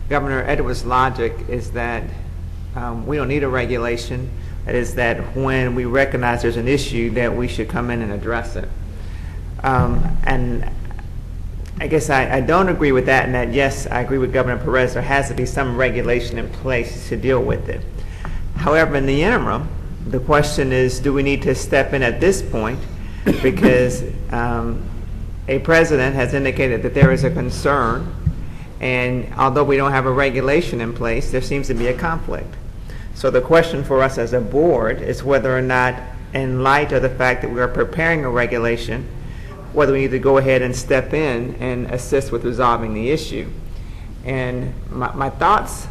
Governor Edwards' logic, is that we don't need a regulation. It is that when we recognize there's an issue, that we should come in and address it. And I guess I don't agree with that, and that, yes, I agree with Governor Perez, there has to be some regulation in place to deal with it. However, in the interim, the question is, do we need to step in at this point? Because a president has indicated that there is a concern, and although we don't have a regulation in place, there seems to be a conflict. So the question for us as a board is whether or not, in light of the fact that we are preparing a regulation, whether we need to go ahead and step in and assist with resolving the issue. And my thoughts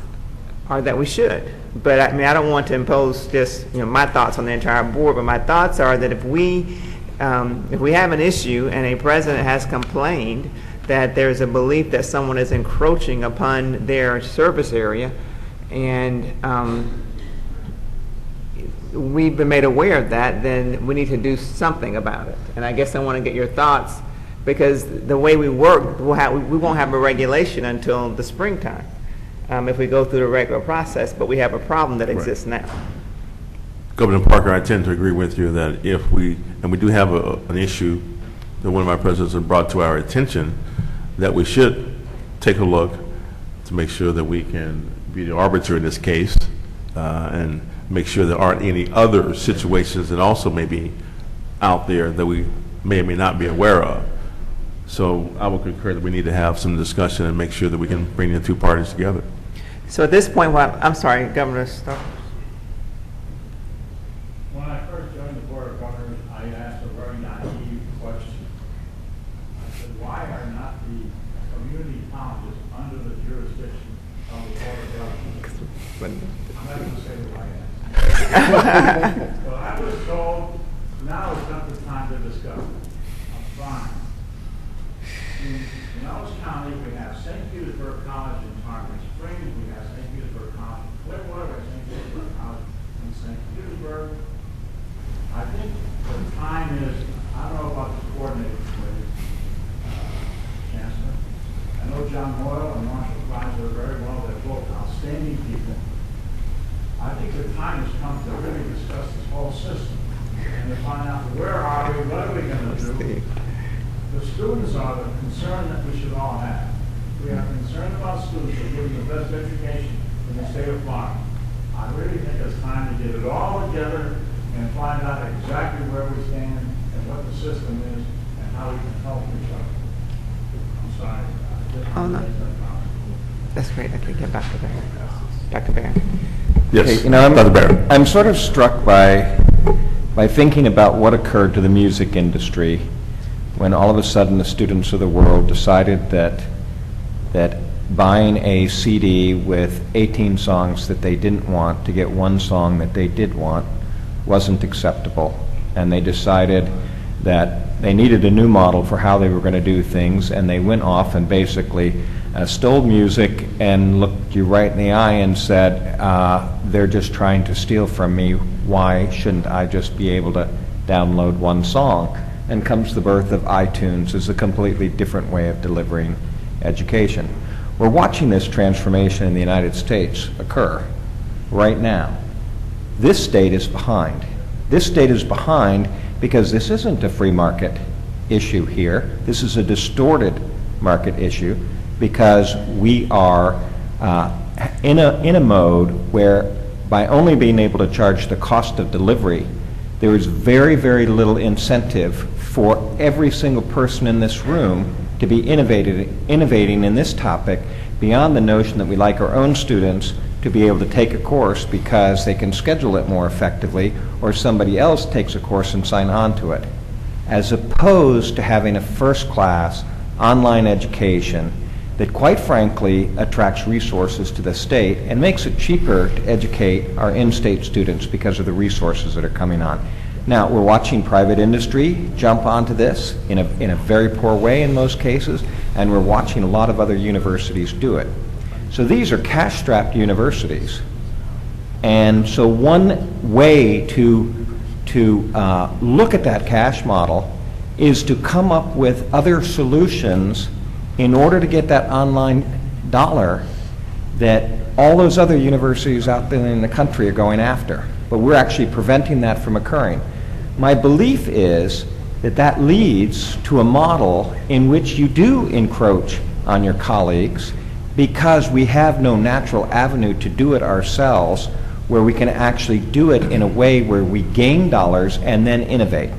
are that we should. But I mean, I don't want to impose just my thoughts on the entire board, but my thoughts are that if we have an issue and a president has complained that there's a belief that someone is encroaching upon their service area, and we've been made aware of that, then we need to do something about it. And I guess I want to get your thoughts, because the way we work, we won't have a regulation until the springtime if we go through the regular process, but we have a problem that exists now. Governor Parker, I tend to agree with you that if we do have an issue that one of our presidents has brought to our attention, that we should take a look to make sure that we can be the arbiter in this case and make sure there aren't any other situations that also may be out there that we may or may not be aware of. So I will concur that we need to have some discussion and make sure that we can bring the 2 parties together. So at this point, I'm sorry, Governor Stark. When I first joined the Board of Governors, I asked a very naive question. I said, why are not the community colleges under the jurisdiction of the Board of Governors? I'm not going to say why I asked. But I was told, now is not the time to discuss it. I'm fine. In Ellis County, we have St. Petersburg College in Tarpon Springs, we have St. Petersburg College in Clearwater, we have St. Petersburg College in St. Petersburg. I think the time is, I don't know about the coordinating committee, Chancellor. I know John Hoyle and Marshall Kleiser very well. They're both outstanding people. I think the time has come to really discuss this whole system and to find out where are we, what are we going to do. The students are the concern that we should all have. We are concerned about students and giving the best education in the state of Florida. I really think it's time to get it all together and find out exactly where we stand and what the system is and how we can help each other. I'm sorry. Oh, no. That's great. I can get back to Barron. Dr. Barron. Yes, Okay, Dr. Barron. I'm sort of struck by thinking about what occurred to the music industry when all of a sudden the students of the world decided that buying a CD with 18 songs that they didn't want to get one song that they did want wasn't acceptable. And they decided that they needed a new model for how they were going to do things, and they went off and basically stole music and looked you right in the eye and said, they're just trying to steal from me. Why shouldn't I just be able to download one song? And comes the birth of iTunes as a completely different way of delivering education. We're watching this transformation in the United States occur right now. This state is behind. This state is behind because this isn't a free market issue here. This is a distorted market issue because we are in a mode where by only being able to charge the cost of delivery, there is very, very little incentive for every single person in this room to be innovating in this topic beyond the notion that we like our own students to be able to take a course because they can schedule it more effectively, or somebody else takes a course and sign on to it, as opposed to having a first-class online education that quite frankly attracts resources to the state and makes it cheaper to educate our in-state students because of the resources that are coming on. Now, we're watching private industry jump onto this in a very poor way in most cases, and we're watching a lot of other universities do it. So these are cash-strapped universities. And so one way to look at that cash model is to come up with other solutions in order to get that online dollar that all those other universities out there in the country are going after. But we're actually preventing that from occurring. My belief is that that leads to a model in which you do encroach on your colleagues because we have no natural avenue to do it ourselves where we can actually do it in a way where we gain dollars and then innovate.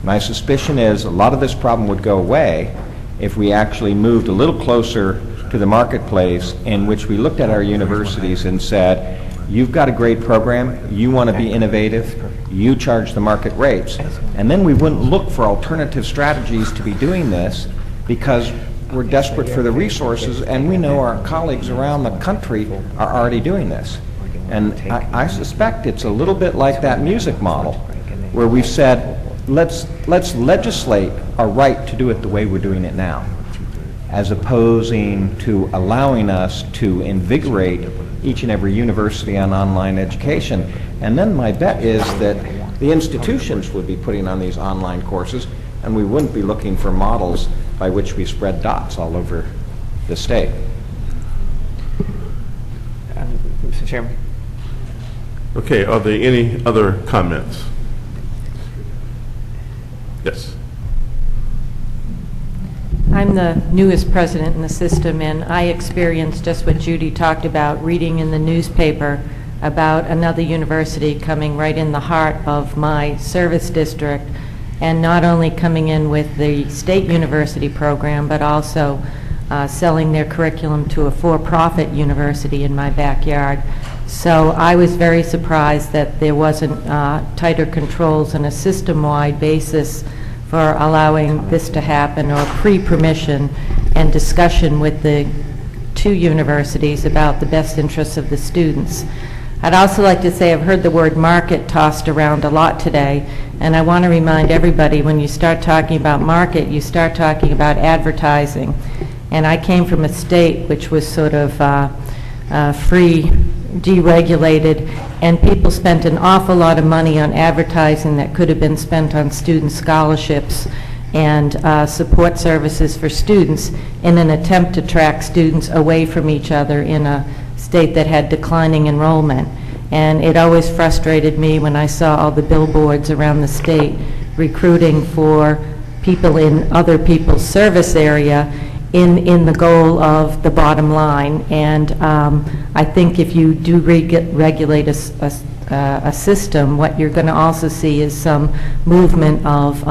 My suspicion is a lot of this problem would go away if we actually moved a little closer to the marketplace in which we looked at our universities and said, you've got a great program, you want to be innovative, you charge the market rates. And then we wouldn't look for alternative strategies to be doing this because we're desperate for the resources and we know our colleagues around the country are already doing this. And I suspect it's a little bit like that music model where we've said, let's legislate our right to do it the way we're doing it now, as opposing to allowing us to invigorate each and every university on online education. And then my bet is that the institutions would be putting on these online courses, and we wouldn't be looking for models by which we spread dots all over the state. Mr. Chairman. Okay, are there any other comments? Yes. I'm the newest president in the system, and I experienced just what Judy talked about, reading in the newspaper about another university coming right in the heart of my service district, and not only coming in with the state university program, but also selling their curriculum to a for-profit university in my backyard. So I was very surprised that there wasn't tighter controls on a system-wide basis for allowing this to happen, or pre-permission and discussion with the two universities about the best interests of the students. I'd also like to say I've heard the word market tossed around a lot today, and I want to remind everybody when you start talking about market, you start talking about advertising. And I came from a state which was sort of free, deregulated, and people spent an awful lot of money on advertising that could have been spent on student scholarships and support services for students in an attempt to track students away from each other in a state that had declining enrollment. And it always frustrated me when I saw all the billboards around the state recruiting for people in other people's service area in the goal of the bottom line. And I think if you do regulate a system, what you're going to also see is some movement of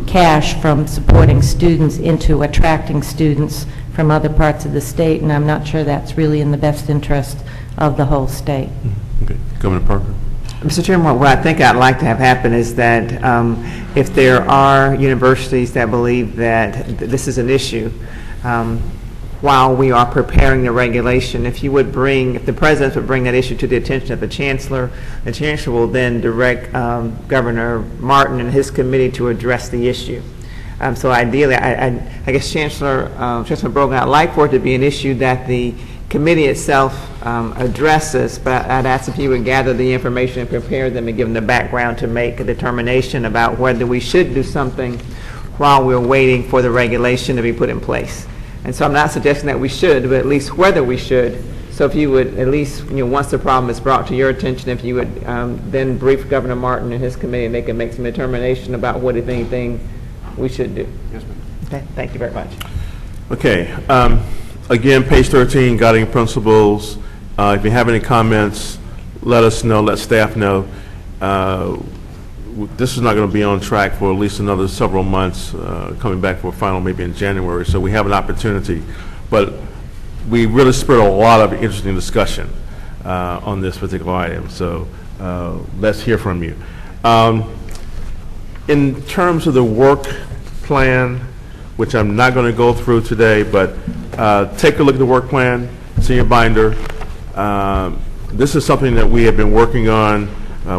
cash from supporting students into attracting students from other parts of the state, and I'm not sure that's really in the best interest of the whole state. Okay. Governor Parker. Mr. Chairman, what I think I'd like to have happen is that if there are universities that believe that this is an issue, while we are preparing the regulation, if the president would bring that issue to the attention of the chancellor will then direct Governor Martin and his committee to address the issue. So ideally, I guess Chancellor Brogan, I'd like for it to be an issue that the committee itself addresses, but I'd ask if you would gather the information and prepare them and give them the background to make a determination about whether we should do something while we're waiting for the regulation to be put in place. And so I'm not suggesting that we should, but at least whether we should. So if you would at least, once the problem is brought to your attention, if you would then brief Governor Martin and his committee, and they can make some determination about what, if anything, we should do. Yes, ma'am. Okay, thank you very much. Okay. Again, page 13, guiding principles. If you have any comments, let us know, let staff know. this is not going to be on track for at least another several months, coming back for a final maybe in January, so we have an opportunity. But we really spurred a lot of interesting discussion on this particular item, so let's hear from you. In terms of the work plan, which I'm not going to go through today, but take a look at the work plan, see your binder. This is something that we have been working on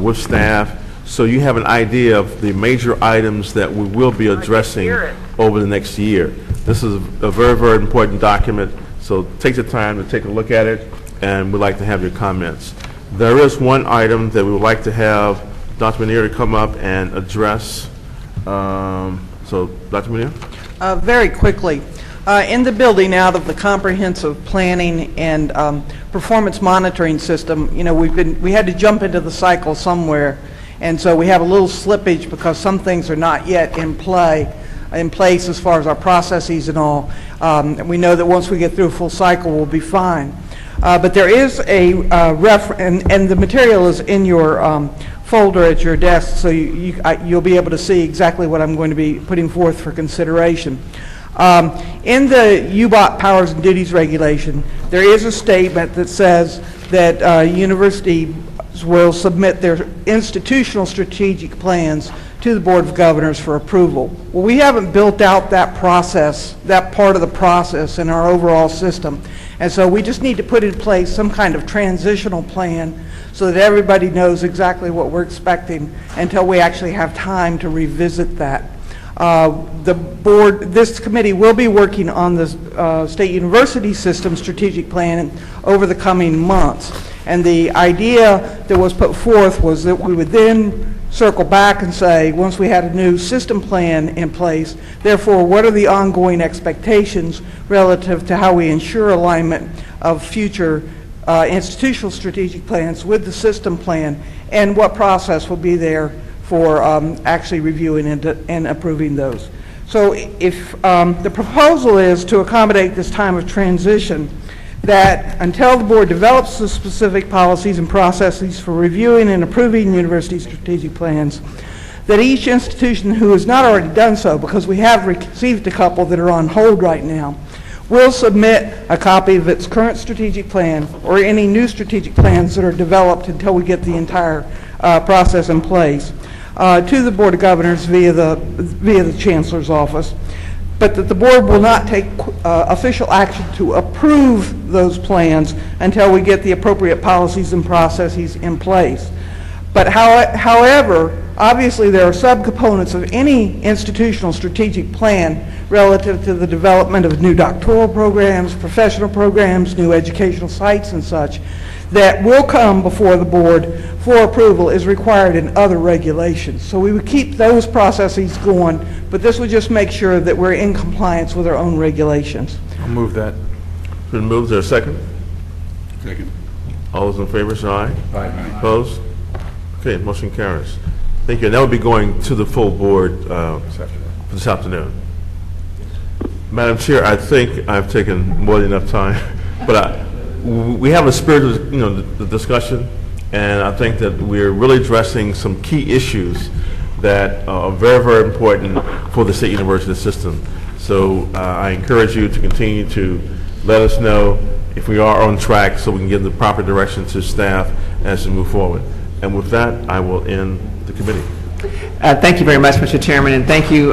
with staff, so you have an idea of the major items that we will be addressing over the next year. This is a very, very important document, so take the time to take a look at it, and we'd like to have your comments. There is one item that we would like to have Dr. Muneer to come up and address. So, Dr. Muneer? Very quickly, in the building out of the comprehensive planning and performance monitoring system, you know, we had to jump into the cycle somewhere, and so we have a little slippage because some things are not yet in place as far as our processes and all. We know that once we get through a full cycle, we'll be fine. But there is a reference, and the material is in your folder at your desk, so you'll be able to see exactly what I'm going to be putting forth for consideration. In the UBOT powers and duties regulation, there is a statement that says that universities will submit their institutional strategic plans to the Board of Governors for approval. Well, we haven't built out that process, that part of the process in our overall system. And so we just need to put in place some kind of transitional plan so that everybody knows exactly what we're expecting until we actually have time to revisit that. This committee will be working on the State University System strategic plan over the coming months. And the idea that was put forth was that we would then circle back and say, once we had a new system plan in place, therefore, what are the ongoing expectations relative to how we ensure alignment of future institutional strategic plans with the system plan, and what process will be there for actually reviewing and approving those. So if the proposal is to accommodate this time of transition, that until the board develops the specific policies and processes for reviewing and approving university strategic plans, that each institution who has not already done so, because we have received a couple that are on hold right now, will submit a copy of its current strategic plan or any new strategic plans that are developed until we get the entire process in place to the Board of Governors via the Chancellor's office, but that the board will not take official action to approve those plans until we get the appropriate policies and processes in place. But however, obviously there are subcomponents of any institutional strategic plan relative to the development of new doctoral programs, professional programs, new educational sites and such, that will come before the board for approval is required in other regulations. So we would keep those processes going, but this would just make sure that we're in compliance with our own regulations. I'll move that. Been moved. Is there a second? Second. All those in favor, say aye. Aye. Opposed? Okay, motion carries. Thank you. And that will be going to the full board this afternoon. Madam Chair, I think I've taken more than enough time, but we have a spirit of the discussion, and I think that we're really addressing some key issues that are very, very important for the state university system. So I encourage you to continue to let us know if we are on track so we can give the proper direction to staff as we move forward. And with that, I will end the committee. Thank you very much, Mr. Chairman, and thank you